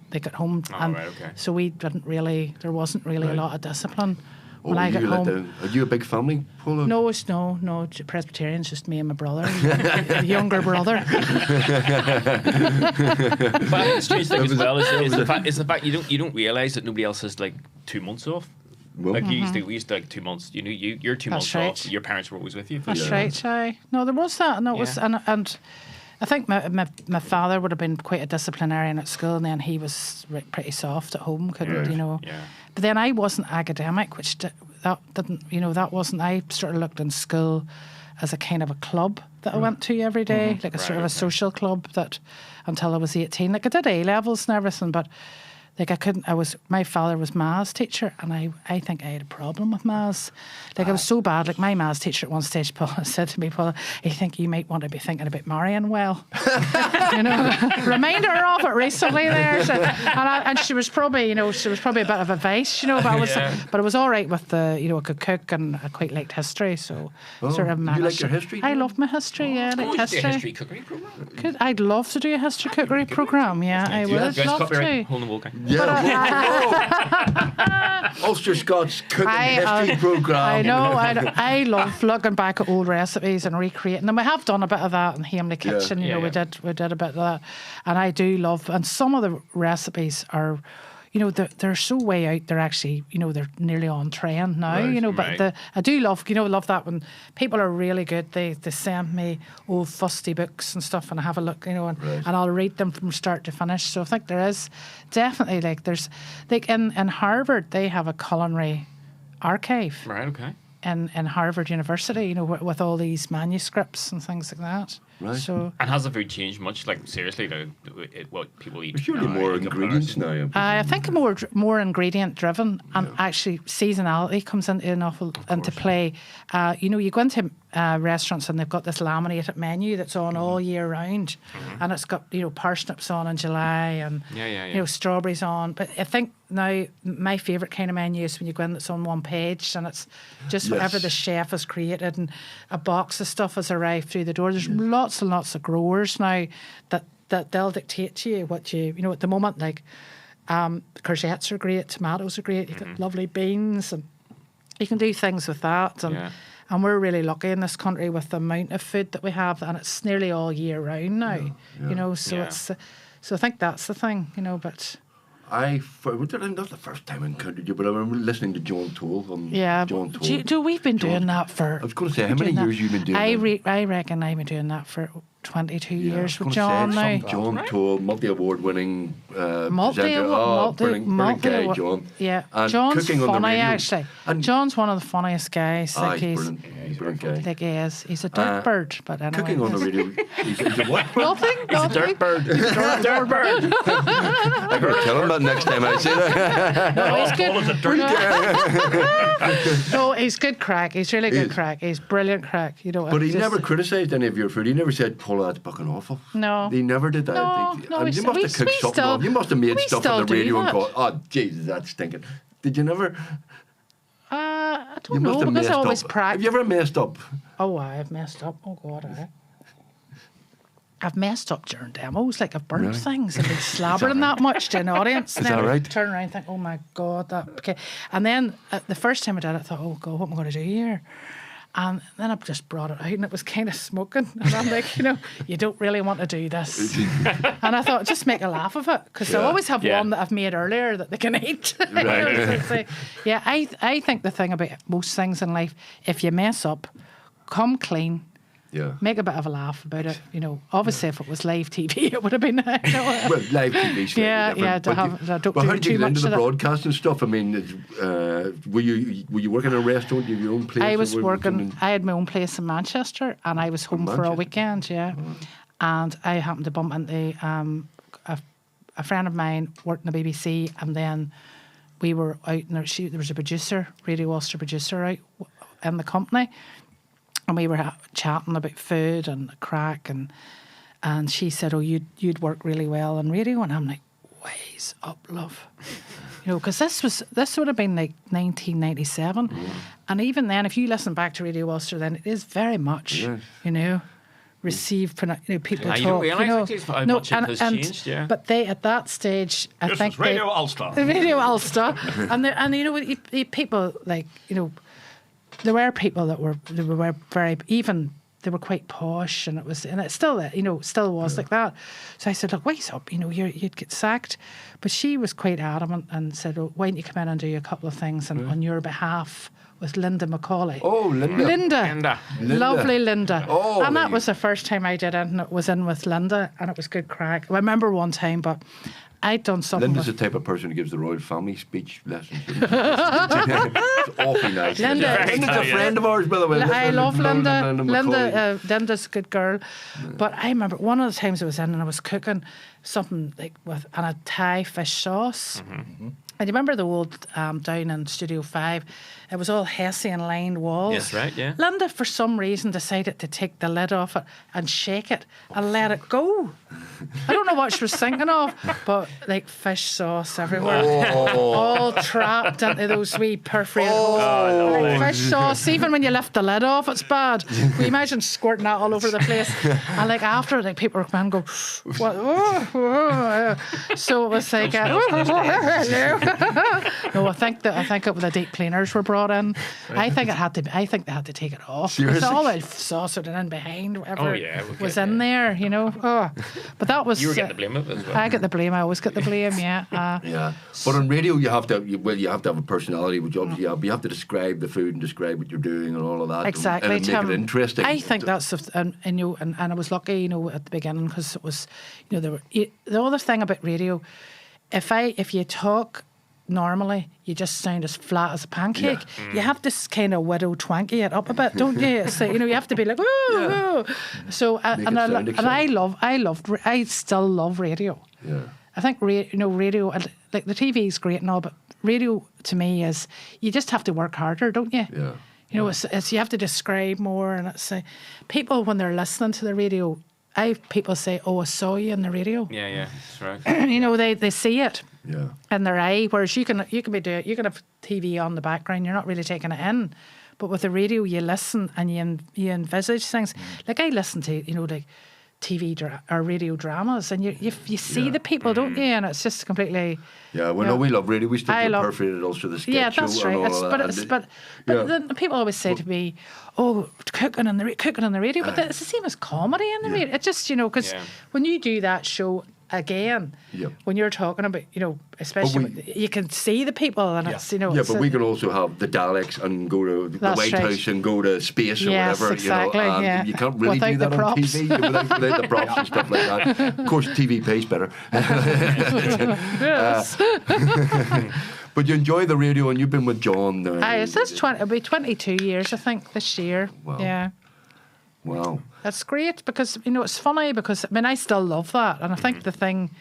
they got home, Oh, and right, okay. so we didn't really. There wasn't really a lot of discipline when I get home. Are you a big family, Paula? No, Presbyterian's just me and my brother, the younger brother. But the strange thing as well is the fact you don't realise that nobody else has like 2 months off. Well, Like we used to like 2 months. You know, you're 2 months off. Your parents were always with you. That's right. Aye. No, there was that, and it was, and I think my father would have been quite a disciplinarian at school, and then he was pretty soft at home. Couldn't you know? Yeah. But then I wasn't academic, which that didn't, you know, that wasn't. I sort of looked in school as a kind of a club that I went to every day, like a sort of a social club that until I was 18. Like I did A levels and everything, but like my father was maths teacher, and I think I had a problem with maths. Like I was so bad. Like my maths teacher at one stage, Paula, said to me, Paula, I think you might want to be thinking about marrying well. You know, reminder of it recently there. So, and she was probably, a bit of advice, but I was all right with the, I could cook and I quite liked history, so sort of managed. You like your history? I love my history, yeah. I like history. Do a history cookery program? I'd love to do a history cookery program, yeah. I would love to. Hole in the wall guy. Yeah, Ulster Scots cooking history program. I know. I love looking back at old recipes and recreating them. We have done a bit of that in Hamley Kitchen. We did a bit of that, and I do love. And some of the recipes are, they're so way out. They're actually, they're nearly on trend now. Right, But I do love, love that when people are really good. They send me old fusty books and stuff, and I have a look, and I'll read them from start to finish. So I think there is definitely there's in Harvard they have a culinary archive. Right. Okay. In Harvard University, with all these manuscripts and things like that. Right. So, and has the food changed much? Like seriously, what people eat? There's surely more ingredients now. I think more ingredient driven, and actually seasonality comes into play. You go into restaurants and they've got this laminated menu that's on all year round, and it's got parsnips on in July and strawberries on. But I think now my favourite kind of menu is when you go in, that's on one page and it's just whatever the chef has created, and a box of stuff has arrived through the door. There's lots and lots of growers now that they'll dictate to you what at the moment, like courgettes are great, tomatoes are great, you've got lovely beans, and you can do things with that. And we're really lucky in this country with the amount of food that we have, and it's nearly all year round now. So I think that's the thing, but not the first time I encountered you, but I remember listening to John Toll. John Toll. We've been doing that for. I was going to say, how many years you been doing that? I reckon I've been doing that for 22 years with John now. John Toll, multi-award winning presenter. Brilliant guy, John. Yeah, and John's cooking funny on the radio. actually. And John's one of the funniest guys. He's a brilliant guy. Like he is. He's a dirt bird, but anyway. Cooking on the radio. He's a what? Nothing. He's a dirt bird. Dirt bird. I better tell him that next time I say that. No, he's good. Paul is a dirt No, he's good crack. He's really good crack. He's brilliant crack. But he never criticised any of your food. He never said, Paula, that's fucking awful. No. He never did that. No, you must have cooked something on. You must have made stuff on the radio and gone, oh, Jesus, that's stinking. Did you never? I don't know, because I always practice. Have you ever messed up? Oh, I've messed up. Oh, God, I've messed up during demos, like I've burnt things and been slabbering that much to an audience. Is that right? Turn around and think, oh my God, that. Okay. And then the first time I did it, I thought, oh God, what am I going to do here? And then I just brought it out and it was kind of smoking. And I'm like, you don't really want to do this. And I thought, just make a laugh of it. Because I always have one that I've made earlier that they can eat. Right. So, I think the thing about most things in life, if you mess up, come clean. Yeah. Make a bit of a laugh about it. Obviously, if it was live TV, it would have been. Well, live TV. But how did you get into the broadcasting stuff? I mean, were you working in a restaurant? Did you have your own place? I was working. I had my own place in Manchester, and I was home for a weekend. Yeah, and I happened to bump into a friend of mine worked in the BBC, and then we were out. And there was a producer, Radio Ulster producer, out in the company. And we were chatting about food and crack, and she said, "Oh, you'd work really well on radio." And I'm like, "Ways up, love," because this would have been like 1997, and even then, if you listen back to Radio Ulster, then it is very much, receive people I talk. don't realise actually how much it has changed. Yeah, but they at that stage, I think Radio Ulster. Radio Ulster, and people like there were people that were very even. They were quite posh, and it still was like that. So I said, look, wait up, you'd get sacked. But she was quite adamant and said, oh, why don't you come in and do a couple of things on your behalf with Linda Macaulay. Oh, Linda. Lovely Linda. Oh, and that was the first time I did it, and it was in with Linda, and it was good crack. I remember one time, but I'd done something. Linda's the type of person who gives the royal family speech lessons. It's awfully nice. Linda's a friend of ours, by the way. I love Linda. Linda's a good girl. But I remember one of the times I was in and I was cooking something like and a Thai fish sauce. Mm-hmm. And you remember the old down in Studio 5? It was all Hessian lined walls. Yes, right, yeah. Linda, for some reason, decided to take the lid off it and shake it and let it go. I don't know what she was thinking of, but like fish sauce everywhere. Oh. All trapped into those wee perforated holes. Like fish sauce, even when you lift the lid off, it's bad. We imagine squirting that all over the place. And like after, like people would come and go, what? So it was like, no, I think it was the deep cleaners were brought in. I think they had to take it off. Seriously? All the sauce had in behind, whatever was in there, But that was. You were getting the blame of it as well. I get the blame. I always get the blame. Yeah. Yeah. But on radio, you have to have a personality, which obviously you have to describe the food and describe what you're doing and all of that. Exactly. And make it interesting. I think that's and I was lucky, at the beginning because it was, the other thing about radio, if you talk normally, you just sound as flat as a pancake. Yeah. You have to kind of widow twanky it up a bit, don't you? So you have to be like, ooh. So I still love radio. Yeah. I think radio, like the TV is great and all, but radio to me is you just have to work harder, don't you? Yeah. It's you have to describe more, and it's people when they're listening to the radio. People say, "Oh, I saw you on the radio." Yeah, that's right. They see it. Yeah. In their eye, whereas you can have TV on the background, you're not really taking it in. But with the radio, you listen and you envisage things. Like I listen to like TV or radio dramas, and you see the people, don't you? And it's just completely. Yeah, we love radio. We still do perforated ulcer, the sketch. Yeah, that's show right. And all but then people always say to me, "Oh, cooking on the radio," but it's the same as comedy on the radio. It's just because when you do that show again, when you're talking about especially you can see the people and it's but we can also have the dialects and go to the White House and go to space or whatever. Exactly, and you can't really do that on TV without the props and stuff like that. Of course, TV pays better. Yes. But you enjoy the radio, and you've been with John. It'll be 22 years, I think, this year. Wow. Yeah. Wow. That's great because, it's funny because, I still love that. And I think the thing,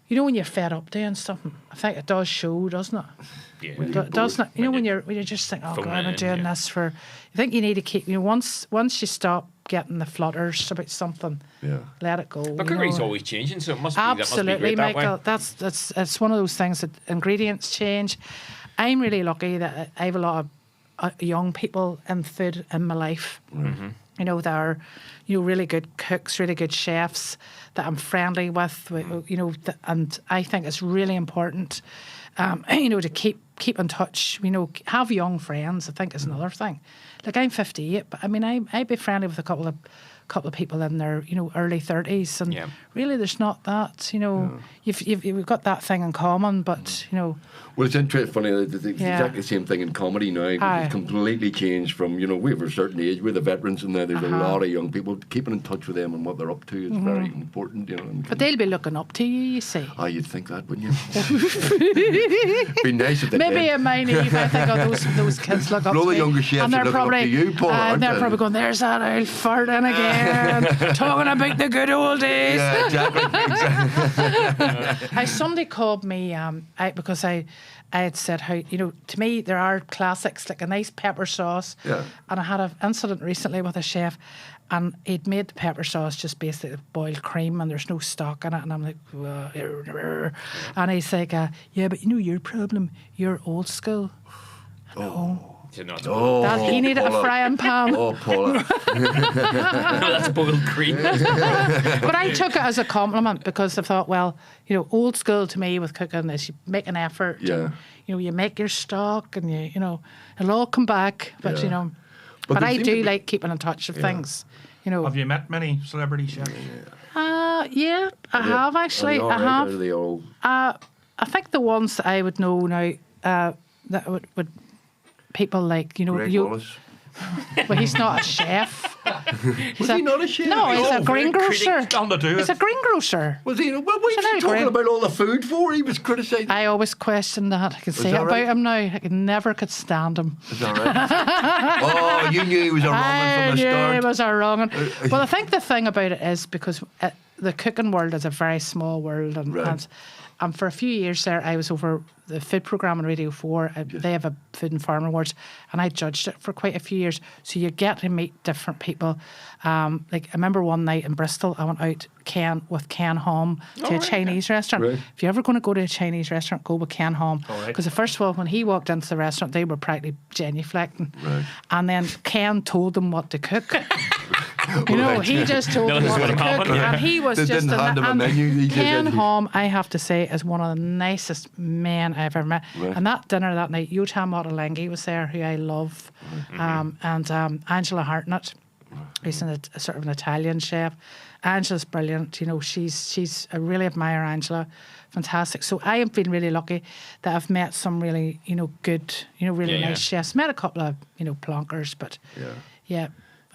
when you're fed up doing something, I think it does show, doesn't it? Yeah. Doesn't it? When you just think, oh, God, I'm doing this for... I think you need to keep... once you stop getting the flutters about something, let it go. But cookery's always changing, so it must be absolutely, that must be great Michael. That's one of those things that ingredients change. I'm really lucky that I have a lot of young people in food in my life. Mm-hmm. That are, really good cooks, really good chefs that I'm friendly with. And I think it's really important, to keep in touch. Have young friends. I think is another thing. Like I'm 58, but I'd be friendly with a couple of people in their early 30s, and really there's not that. You've got that thing in common, but Well, it's interesting, funny, it's exactly the same thing in comedy now. It's completely changed from, we have a certain age, we're the veterans, and now there's a lot of young people. Keeping in touch with them and what they're up to is very important, But they'll be looking up to you see. Oh, you'd think that, wouldn't you? Be nice if they Maybe did. in my age, I think those kids look up to me. All the younger chefs are looking up to you, Paula, aren't they're they? probably going, there's that old farting again, talking about the good old days. Yeah, exactly. Somebody called me because I had said how, to me there are classics like a nice pepper sauce. Yeah. And I had an incident recently with a chef, and he'd made the pepper sauce just basically boiled cream and there's no stock in it. And I'm like, and he's like, but your problem, you're old school. No. Said, no, That he needed a frying pan. Oh, Paula. that's boiled cream. But I took it as a compliment because I thought, well, old school to me with cooking is you make an effort. Yeah. And, you make your stock and it'll all come back. But, Yeah. but I do like keeping in touch with things. Have you met many celebrity chefs? Yeah, I have actually. I have. Are they all... I think the ones that I would know now that would people like Greg Wallace? Well, he's not a chef. Was he not a chef? No, he's a greengrocer. He's He's a greengrocer. Was he? Well, what was he talking about all the food for? He was criticising. I always questioned that. I could say that about right? him now. I never could stand him. Is that right? Oh, you knew he was a wrong one from the start. I knew he was a wrong one. Well, I think the thing about it is because the cooking world is a very small world, and for a few years there, I was over the food programme on Radio 4. They have a Food and Farm Awards, and I judged it for quite a few years. So you get to meet different people. Like I remember one night in Bristol, I went out with Ken Hom to a Chinese restaurant. Right. If you're ever going to go to a Chinese restaurant, go with Ken Hom. Because first of all, when he walked into the restaurant, they were practically genuflecting. Right. And then Ken told them what to cook. He just told them what to cook, and he was They just didn't hand him a menu. Ken Hom, I have to say, is one of the nicest men I've ever met. Right. And that dinner that night, Yotam Ottolenghi was there, who I love, and Angela Hartnett, who's a sort of an Italian chef. Angela's brilliant. I really admire Angela. Fantastic. So I am feeling really lucky that I've met some really, good, really nice chefs. Met a couple of, plonkers, but yeah.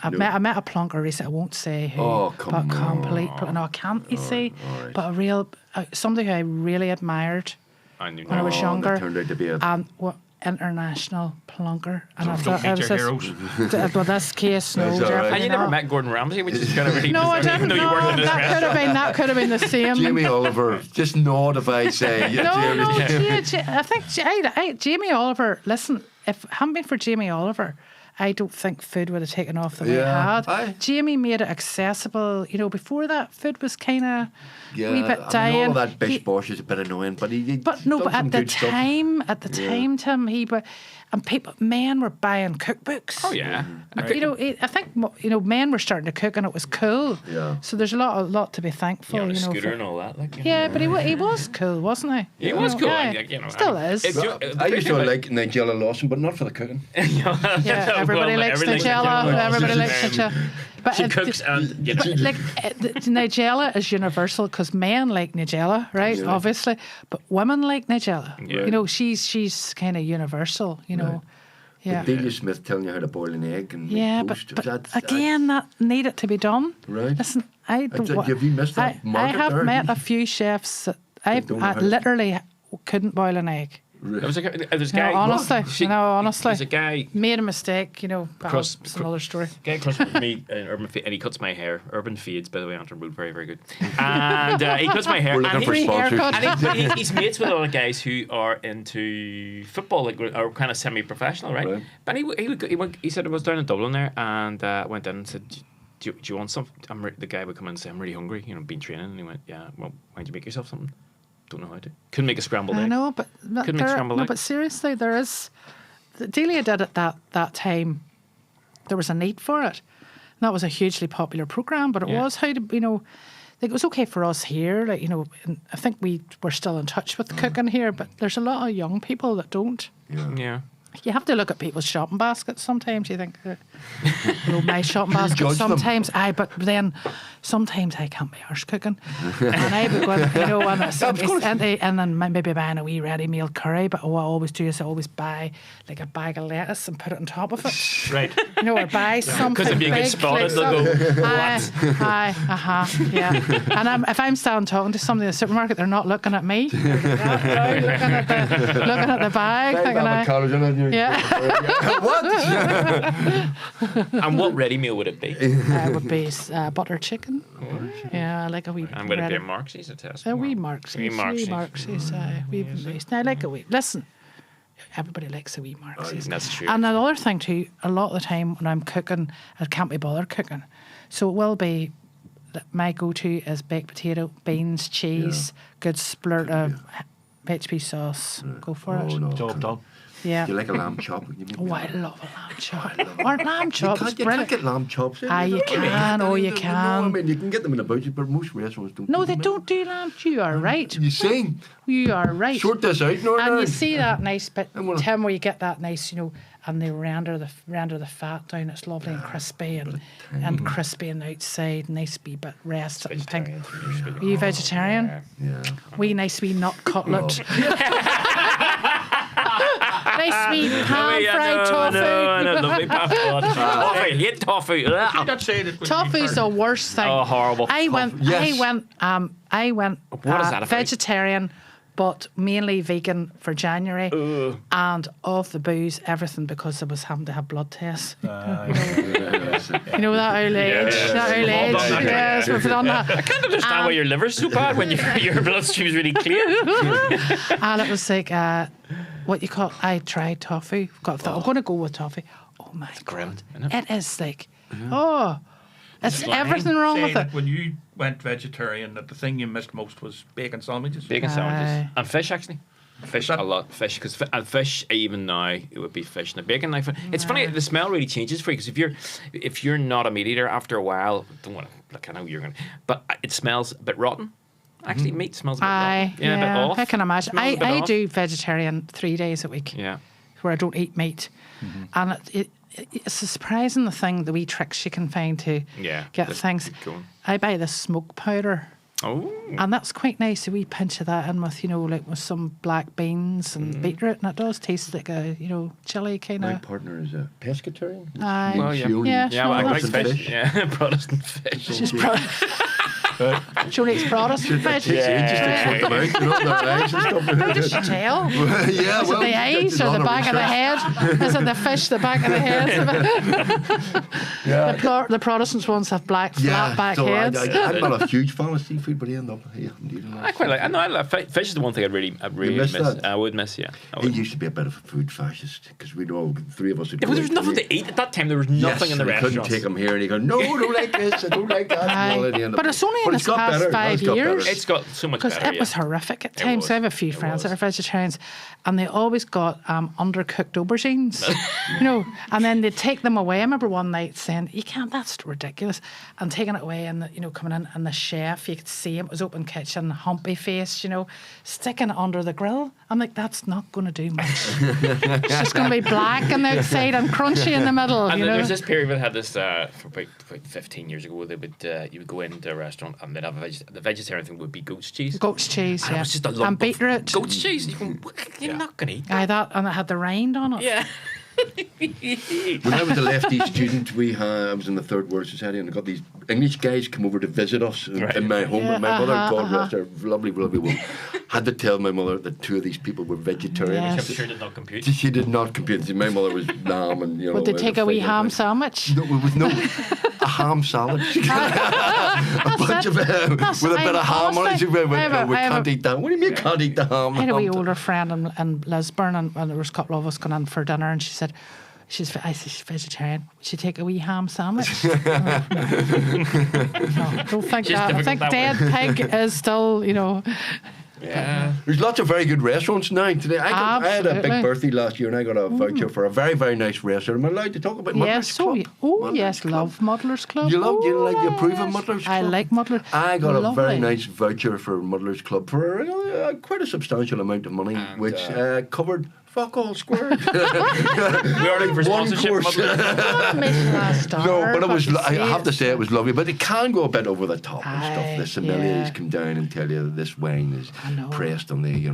I met a plonker recently. I won't say who. Oh, come but on. complete. No, I can't. You see, right. but a real somebody who I really admired when I was younger. That turned out to be a... international plonker, and I Don't thought meet your heroes. Well, this case, no, That's all right. definitely And you never not. met Gordon Ramsay, which is kind of really No, I bizarre, even didn't. though you worked in this restaurant. That could have been the same. Jamie Oliver. Just nod if I say. Yeah, I think Jamie Oliver. Listen, if it hadn't been for Jamie Oliver, I don't think food would have taken off the way it had. Jamie made it accessible. Before that, food was kind of a wee bit dying. All of that bish bosh is a bit annoying, but at the time, Tim, men were buying cookbooks. Oh yeah. I think men were starting to cook, and it was cool. Yeah. So there's a lot to be thankful. On a scooter and all that. Yeah, but he was cool, wasn't he? He was cool. Yeah. Still is. I used to like Nigella Lawson, but not for the cooking. Yeah, everybody likes Nigella. Everybody likes Nigella. But she cooks and Nigella is universal because men like Nigella, right? Yeah. Obviously, but women like Nigella. Yeah. She's kind of universal. Right. Yeah. Delia Smith telling you how to boil an egg and but again, that needed to be done. Right. Listen, have you missed that I have met a few chefs that I literally couldn't boil an egg. There was a guy. Honestly, there's a guy made a mistake. It's another story. Guy across from me in Urban and he cuts my hair. Urban Fades, by the way, Antrim Road, very very good. And he cuts my hair. We're looking for sponsors. And he's mates with a lot of guys who are into football, like are kind of semi-professional, right? But he said I was down in Dublin there, and went in and said, "Do you want something?" The guy would come in and say, "I'm really hungry. Been training." And he went, "Yeah. Well, why don't you make yourself something?" Don't know how to. Couldn't make a scrambled egg. I know, but couldn't make scrambled egg. But seriously, there is. Delia did it that time. There was a need for it. And that was a hugely popular program, but it was how to it was okay for us here. And I think we were still in touch with cooking here, but there's a lot of young people that don't. Yeah. You have to look at people's shopping baskets sometimes. You think, my shopping basket sometimes. But then sometimes I can't be arsed cooking. And I would go, and then maybe buying a wee ready meal curry. But what I always do is I always buy like a bag of lettuce and put it on top of it. Right. Or buy something because if you get spotted, they'll go, what? Yeah. And if I'm standing talking to somebody in the supermarket, they're not looking at me. Looking at the bag. What? And what ready meal would it be? It would be butter chicken. Yeah, like a wee. I'm going to be a Marxies a test. A wee Marxies. I like a wee. Listen, everybody likes a wee Marxies. That's true. And another thing too, a lot of the time when I'm cooking, I can't be bothered cooking, so it will be. My go-to is baked potato, beans, cheese, good splurt of HP sauce. Go for it. Job done. Yeah. Do you like a lamb chop? Oh, I love a lamb chop. Or lamb chops. You can't get lamb chops. Ah, you can. Oh, you can. I mean, you can get them in a boucher, but most restaurants don't. No, they don't do lamb. You are right. You see? You are right. Sort this out, Northern. And you see that nice bit, wanna- Tim, where you get that nice, and they render the fat down. It's lovely and crispy and crispy on the outside. Nice wee bit rested and pink. Are you vegetarian? Yeah. Wee nice wee nut cutlet. Nice wee pan fried tofu. No, lovely pan fried tofu. I hate tofu. Not saying it. Tofu's the worst thing. Oh, horrible. I went What is that about? vegetarian, but mainly vegan for January, and of the booze, everything, because I was having to have blood tests. You know that old age, Yes, we've done that. I can't understand why your liver's so bad when your bloodstream's really clear. And it was like, what you call? I tried tofu. I'm going to go with tofu. Oh my god, it is like, it's everything wrong with it. When you went vegetarian, that the thing you missed most was bacon sandwiches. Bacon sandwiches. And fish, actually. Fish, a lot. Fish, because fish, even now, it would be fish and a bacon knife. It's funny, the smell really changes for you, because if you're not a meat eater, after a while, don't want to, like, I know you're going to, but it smells a bit rotten. Actually, meat smells a bit rotten. Yeah, a bit off. I can imagine. Smells a bit I off. do vegetarian 3 days a week. Yeah. Where I don't eat meat. And it's a surprising the wee tricks you can find to get things. I buy this smoke powder. Oh. And that's quite nice. A wee pinch of that in with, like with some black beans and beetroot, and it does taste like a, chili kind of. My partner is a pescatarian. Aye. Well, yeah. She only Yeah, eats Yeah, well, I like Protestant fish. Yeah, Protestant fish. She's she only eats Protestant fish. She just takes them out, their eyes and stuff. How does she tell? Yeah, Is it the eyes or the back of the head? Is it the fish, the back of the head? The Protestants ones have black, flat back heads. I'm not a huge fan of seafood, but I end up eating I quite like. I like fish is the one thing I really miss miss. that? I would miss. Yeah. He used to be a bit of a food fascist, because we know three of us would There was nothing to eat at that time. There was nothing in the and he couldn't restaurants. take him here, and he go, no, I don't like this, I don't like that. Aye. Well, and he ended But up- it's only in But the it's got past better. 5 It's got better. years. It's got so much Because better. it was horrific at times. was. I have a few friends that are vegetarians, and they always got undercooked aubergines, and then they'd take them away. I remember one night saying, "You can't, that's ridiculous," and taking it away, and coming in, and the chef, you could see him, it was open kitchen, humpy face, sticking it under the grill. I'm like, that's not going to do much. It's just going to be black on the outside and crunchy in the middle. And there was this period we had this for about 15 years ago, where they would you would go into a restaurant and they'd have the vegetarian thing would be goat's cheese. Goat's cheese, And it yeah, was just a lump and beetroot. Goat's cheese. You're not going to eat that. Aye, that, and it had the rind on it. Yeah. When I was a lefty student, I was in the Third World Society, and I got these English guys come over to visit us in my home. Yeah, My mother, God rest her, lovely, lovely woman, had to tell my mother that two of these people were vegetarian. Yes. I'm sure did not compute. She did not compute. My mother was lamb, and Would they take a wee ham sandwich? No, with a ham salad. a bunch of with a bit of ham on it. She went, we can't eat that. What do you mean can't eat the ham? I had a wee older friend in Lisburn, and there was a couple of us going in for dinner, and she said, she's vegetarian. Would she take a wee ham sandwich? No, don't think that. I think dead pig is still, Yeah. There's lots of very good restaurants now today. I had a big Absolutely. birthday last year, and I got a voucher for a very, very nice restaurant. Am I allowed to talk about Muddler's Club? Yes, love Muddler's Club. You approve of Muddler's Club? I like Muddler. I got a very Lovely. nice voucher for Muddler's Club for quite a substantial amount of money, which covered fuck all squared. We are looking for One sponsorship. course. No, but it was. I have to say it was lovely, but it can go a bit over the top and stuff. The sommeliers come down and tell you that this wine is pressed on the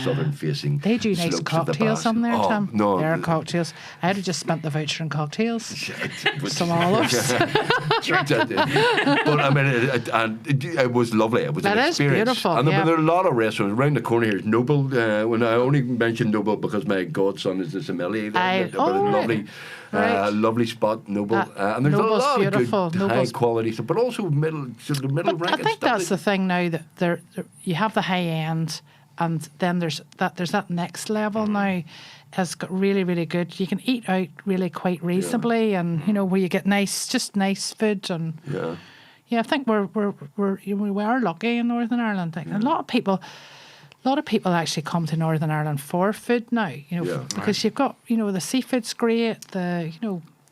southern facing. They do nice slopes of the cocktails on there, Basque. Tim. No, There are cocktails. I had just spent the voucher on cocktails. Some olives. But I mean, it was lovely. It was That an is experience. beautiful, And yeah. there are a lot of restaurants around the corner. Here's Noble. When I only mentioned Noble because my godson is the sommelier. But a lovely, lovely spot, Noble. And there's Noble's a lot beautiful. of good high quality stuff, but also middle But rank. I think that's the thing now, that there you have the high end, and then there's that next level now. Has got really, really good. You can eat out really quite reasonably, and where you get nice food, and I think we are lucky in Northern Ireland. A lot of people a lot of people actually come to Northern Ireland for food now, because you've got, the seafood's great, the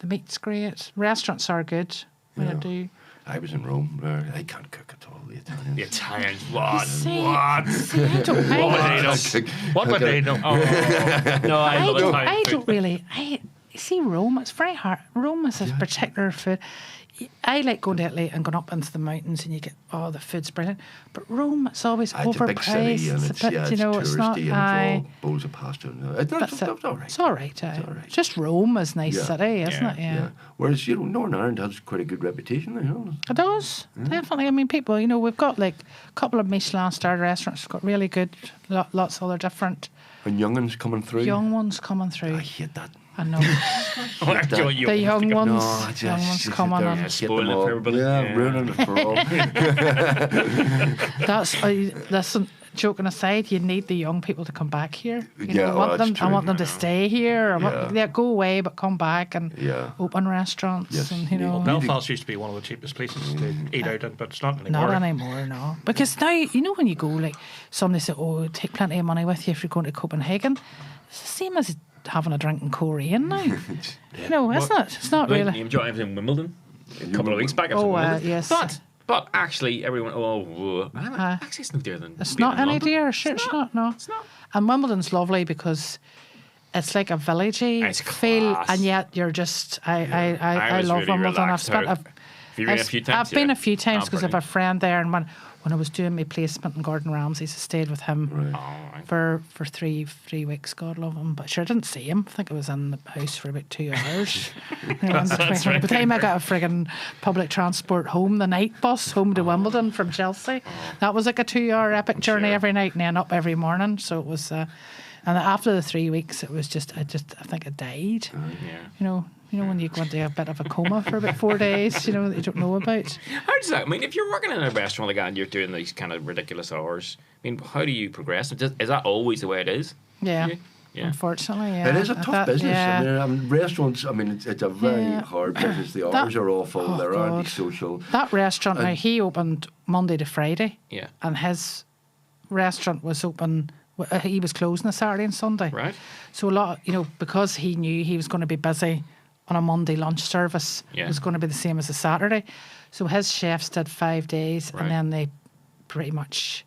meat's great, restaurants are good when I do. I was in Rome. I can't cook at all. The Italians. The Italians, what? See, What? see, I don't, What would I, they know? What would they know? Oh, no, I don't really. See Rome. It's very hard. Rome is a particular food. I like going to Italy and going up into the mountains, and you get the food's brilliant. But Rome, it's always It's a big overpriced. city, and it's a bit, it's touristy, it's not. and it's all bowls of pasta. It's all right. It's all right. all right. Just Rome is a nice city, isn't it? Yeah. Whereas Northern Ireland has quite a good reputation. It does, definitely. I mean, people, we've got like a couple of Michelin-starred restaurants. We've got really good, lots of other different. And young ones coming through. Young ones coming through. I hate that. I know. The young ones. No, Young ones coming they're on. just Spoiling it for everybody. Yeah, ruining it for all. That's listen. Joking aside, you need the young people to come back here. Yeah, I want them to stay here. Go away, but come back and open restaurants. Yes. And Belfast used to be one of the cheapest places to eat out in, but it's not anymore. Not anymore, no. Because now, when you go, like somebody said, take plenty of money with you if you're going to Copenhagen. It's the same as having a drink in Korean now. Isn't it? It's not really. You enjoy anything in Wimbledon a couple of weeks back. Yes. But actually, everyone. Actually, it's no dearer than. It's being not in any London. dear. Sure, it's not. No, It's not. And Wimbledon's lovely because it's like a villagey It's feel, class. and yet you're just. I was love really Wimbledon. relaxed. Have you been a few times? I've been a few times because I have brilliant. a friend there, and when I was doing my placement in Gordon Ramsay's, I stayed with him for 3 weeks. God love him, but sure, I didn't see him. I think I was in the house for about 2 hours. By the time I got a friggin' public transport home, the night bus home to Wimbledon from Chelsea, that was like a 2-hour epic journey every night, and then up every morning. So it was, and after the 3 weeks, it was just I think I died. When you go into a bit of a coma for about 4 days, that you don't know about. How does that? I mean, if you're working in a restaurant like that and you're doing these kind of ridiculous hours, I mean, how do you progress? Is that always the way it is? Yeah. Yeah. Unfortunately, yeah. It is a tough business. Yeah. I mean, restaurants, it's a very hard business. The hours are awful. They're God. antisocial. That restaurant, now, he opened Monday to Friday. Yeah. And his restaurant was open, he was closing on Saturday and Sunday. Right. So a lot, because he knew he was going to be busy on a Monday lunch service, it was going to be the same as a Saturday. So his chefs did 5 days, and then they pretty much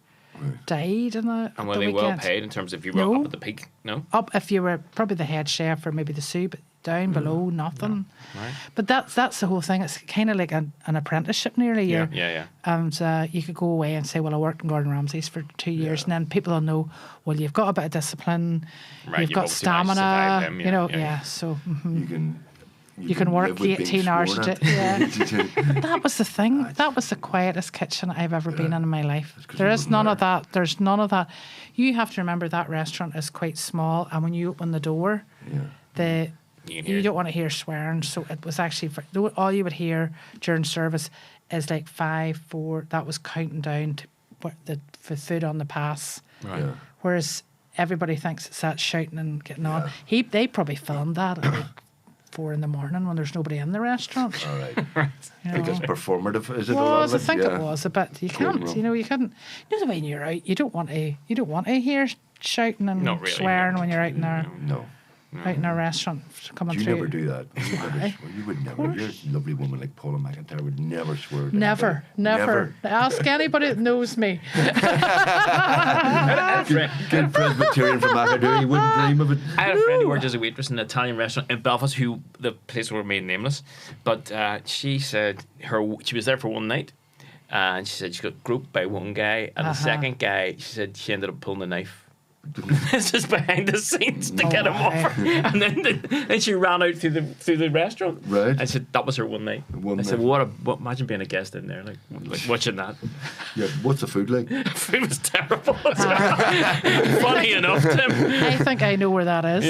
died in the And were the they well weekend. paid in terms of if you were up at the peak? No. Up if you were probably the head chef or maybe the soup, down below nothing. Right. But that's the whole thing. It's kind of like an apprenticeship nearly. Yeah. And you could go away and say, well, I worked in Gordon Ramsay's for 2 years, and then people will know, well, you've got a bit of discipline, Right, you've got obviously managed to stamina, survive him, So You can work live with 18 being hours sworn a at. day. But that was the thing. That was the quietest kitchen I've ever been in my life. 'cause There it is wasn't none of there. that. There's none of that. You have to remember that restaurant is quite small, and when you open the door, you don't want to hear swearing. So it was actually all you would hear during service is like 5, 4. That was counting down to the food on the pass. Right. Yeah. Whereas everybody thinks it's that shouting and getting on. They probably filmed that at like 4 a.m. when there's nobody in the restaurant. All right. I think it's performative, is it? I think it was a bit. You can't, you couldn't. When you're out, you don't want to hear shouting and Not really, swearing no. when you're out in a No. restaurant coming You through. never do that. You would never. You're a lovely woman like Paula McIntyre would never swear. at Never. anybody. Ask anybody that knows me. Good Presbyterian from Agadoo. You wouldn't dream of it. I had a friend who worked as a waitress in an Italian restaurant in Belfast, who the place were made nameless, but she said she was there for one night, and she said she got groped by one guy, and the second guy, she said she ended up pulling a knife. This is behind the scenes to get him off her. And then she ran out through the restaurant. Right. I said that was her one night. I said, what imagine being a guest in there, like watching that. Yeah. What's the food like? Food was terrible. Funny enough, Tim. I think I know where that is.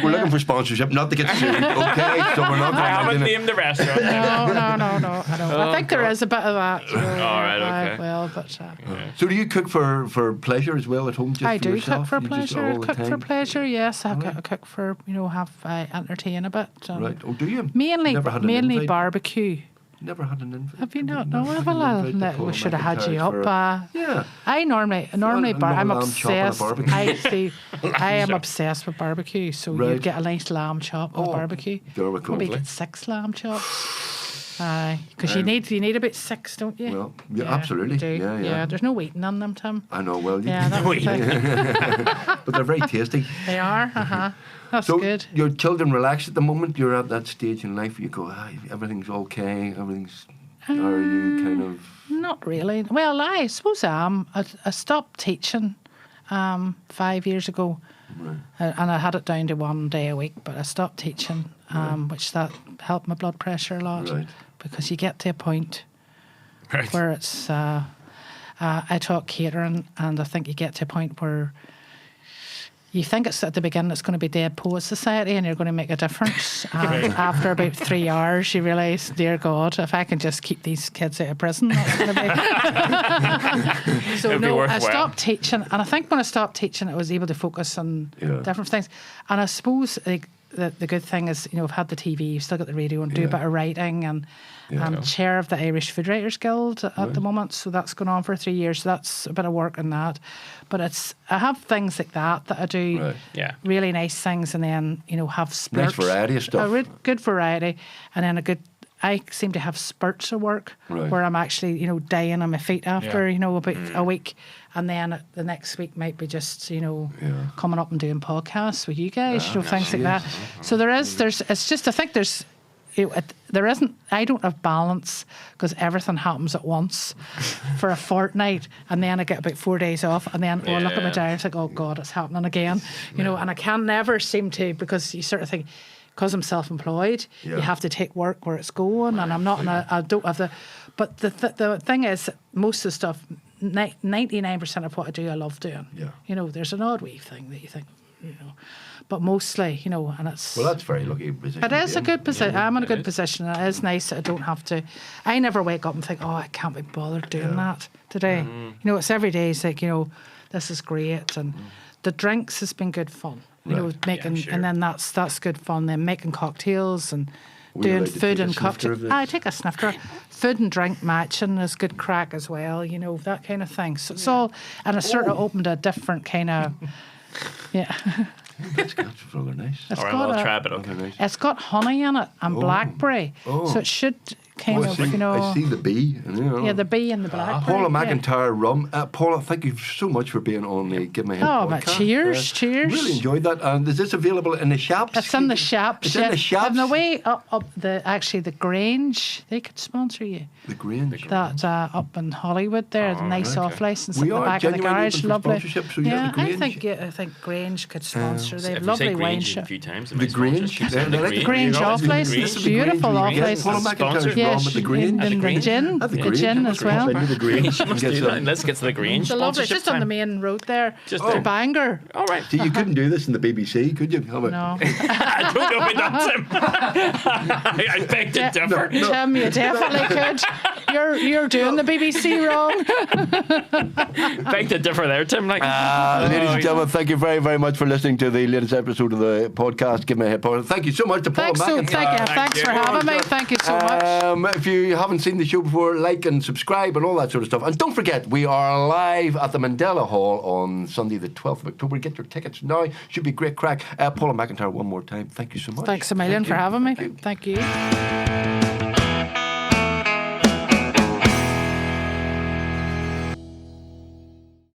We're looking for sponsorship, not to get sued. Okay, so we're not. I haven't named the restaurant. No. I think there is a bit of that. All right, okay. Well, but. So do you cook for pleasure as well at home? Just I for do yourself? cook for You just pleasure. all the Cook for time? pleasure, yes. I cook for entertain a bit. Right. Oh, do you? Mainly Never had an invite? barbecue. Never had an invite. Have you not? No, we should have had you up. Yeah. I normally I'm lamb chop on a obsessed. barbecue. I am obsessed with barbecue. So Right. you'd get a nice lamb chop on a barbecue. There we go. Maybe get 6 lamb chops. Aye, because you need about 6, don't you? Well, yeah, absolutely. You do. Yeah. There's no eating on them, Tim. I know. Well, Yeah, that's the thing. but they're very tasty. They are. That's So good. your children relax at the moment. You're at that stage in life where you go, everything's okay. Everything's. Are you kind of? Not really. Well, I suppose I am. I stopped teaching 5 years ago, Right. and I had it down to 1 day a week. But I stopped teaching, which that helped my blood pressure a lot, Right. because you get to a point Right. where it's. I taught catering, and I think you get to a point where you think it's at the beginning it's going to be Dead Poets Society and you're going to make a difference. And after about 3 hours, you realise, dear God, if I can just keep these kids out of prison, that's going to be... So It'd be no, I worthwhile. stopped teaching. And I think when I stopped teaching, I was able to focus on different things. And I suppose the good thing is, I've had the TV, you've still got the radio, and do a bit of writing, and I'm chair of the Irish Food Writers Guild at the moment, so that's going on for 3 years. So that's a bit of work on that. But I have things like that I do, Right. Yeah. really nice things, and then have spurts. Nice variety of stuff. Good variety, and then I seem to have spurts of work where I'm actually, dying on my feet after, about a week. And then the next week might be just, coming up and doing podcasts with you guys, things like that. So it's just, I think there isn't, I don't have balance because everything happens at once for a fortnight, and then I get about 4 days off, and then I look at my diary, it's like, oh God, it's happening again, and I can never seem to, because you sort of think, because I'm self-employed, you have to take work where it's going, and I'm not I don't have but the thing is, most of the stuff, 99% of what I do, I love doing. Yeah. There's an odd wee thing that you think, but mostly, and it's... Well, that's a very lucky position. It is a good position. Yeah, I'm in a it good is. position. It is nice that I don't have to... I never wake up and think, oh, I can't be bothered doing that today. It's every day. It's like, this is great. And the drinks has been good fun. Making... Yeah, sure. And then that's good fun. Then making cocktails and Were you doing allowed to food take a and snifter cocktails. of this? I take a snifter. Food and drink matching is good crack as well, that kind of thing. So it's all... And it sort of opened a different kind of... Yeah. That's rather nice. It's All right, got well, I'll a- try a bit. Okay, nice. It's got honey in it and blackberry, so it should kind of, I see the bee. yeah, the bee and the blackberry. Paula yeah. McIntyre rum. Paula, thank you so much for being on the Give My Head Oh, podcast. but cheers, cheers. Really enjoyed that. And is this available in the shops? It's in the shops. It's in the shops. On the way up the Grange, they could sponsor you. The Grange. That up in Hollywood there, the nice off license We at the are back of the genuinely garage, open for lovely. sponsorship, so yeah, the Grange. I think Grange could sponsor. They If have you lovely say wine Grange a shop. few times, The Grange. The Grange off license, beautiful off Yes, Paula license. McIntyre's rum Yes, at the Grange. and the gin, At the the Grange. gin I as must well. pop into the Grange and Let's get do that. some. Let's get to the Grange. It's lovely. It's Sponsorship just on the time. main road there. Just to there. Bangor. All right. See, you couldn't do this in the BBC, could you? How about- No. I don't know about that, Tim. I beg to differ. Tim, you definitely could. You're doing the BBC wrong. Beg to differ there, Tim. Like, Ladies and gentlemen, thank you very, very much for listening to the latest episode of the podcast, Give Me a Head Pod. Thank you so much to Paula McIntyre. Thanks for having me. Thank you so much. If you haven't seen the show before, like and subscribe and all that sort of stuff. And don't forget, we are live at the Mandela Hall on Sunday the 12th of October. Get your tickets now. Should be great crack. Paula McIntyre, one more time. Thank you so much. Thanks a million for having me. Thank you.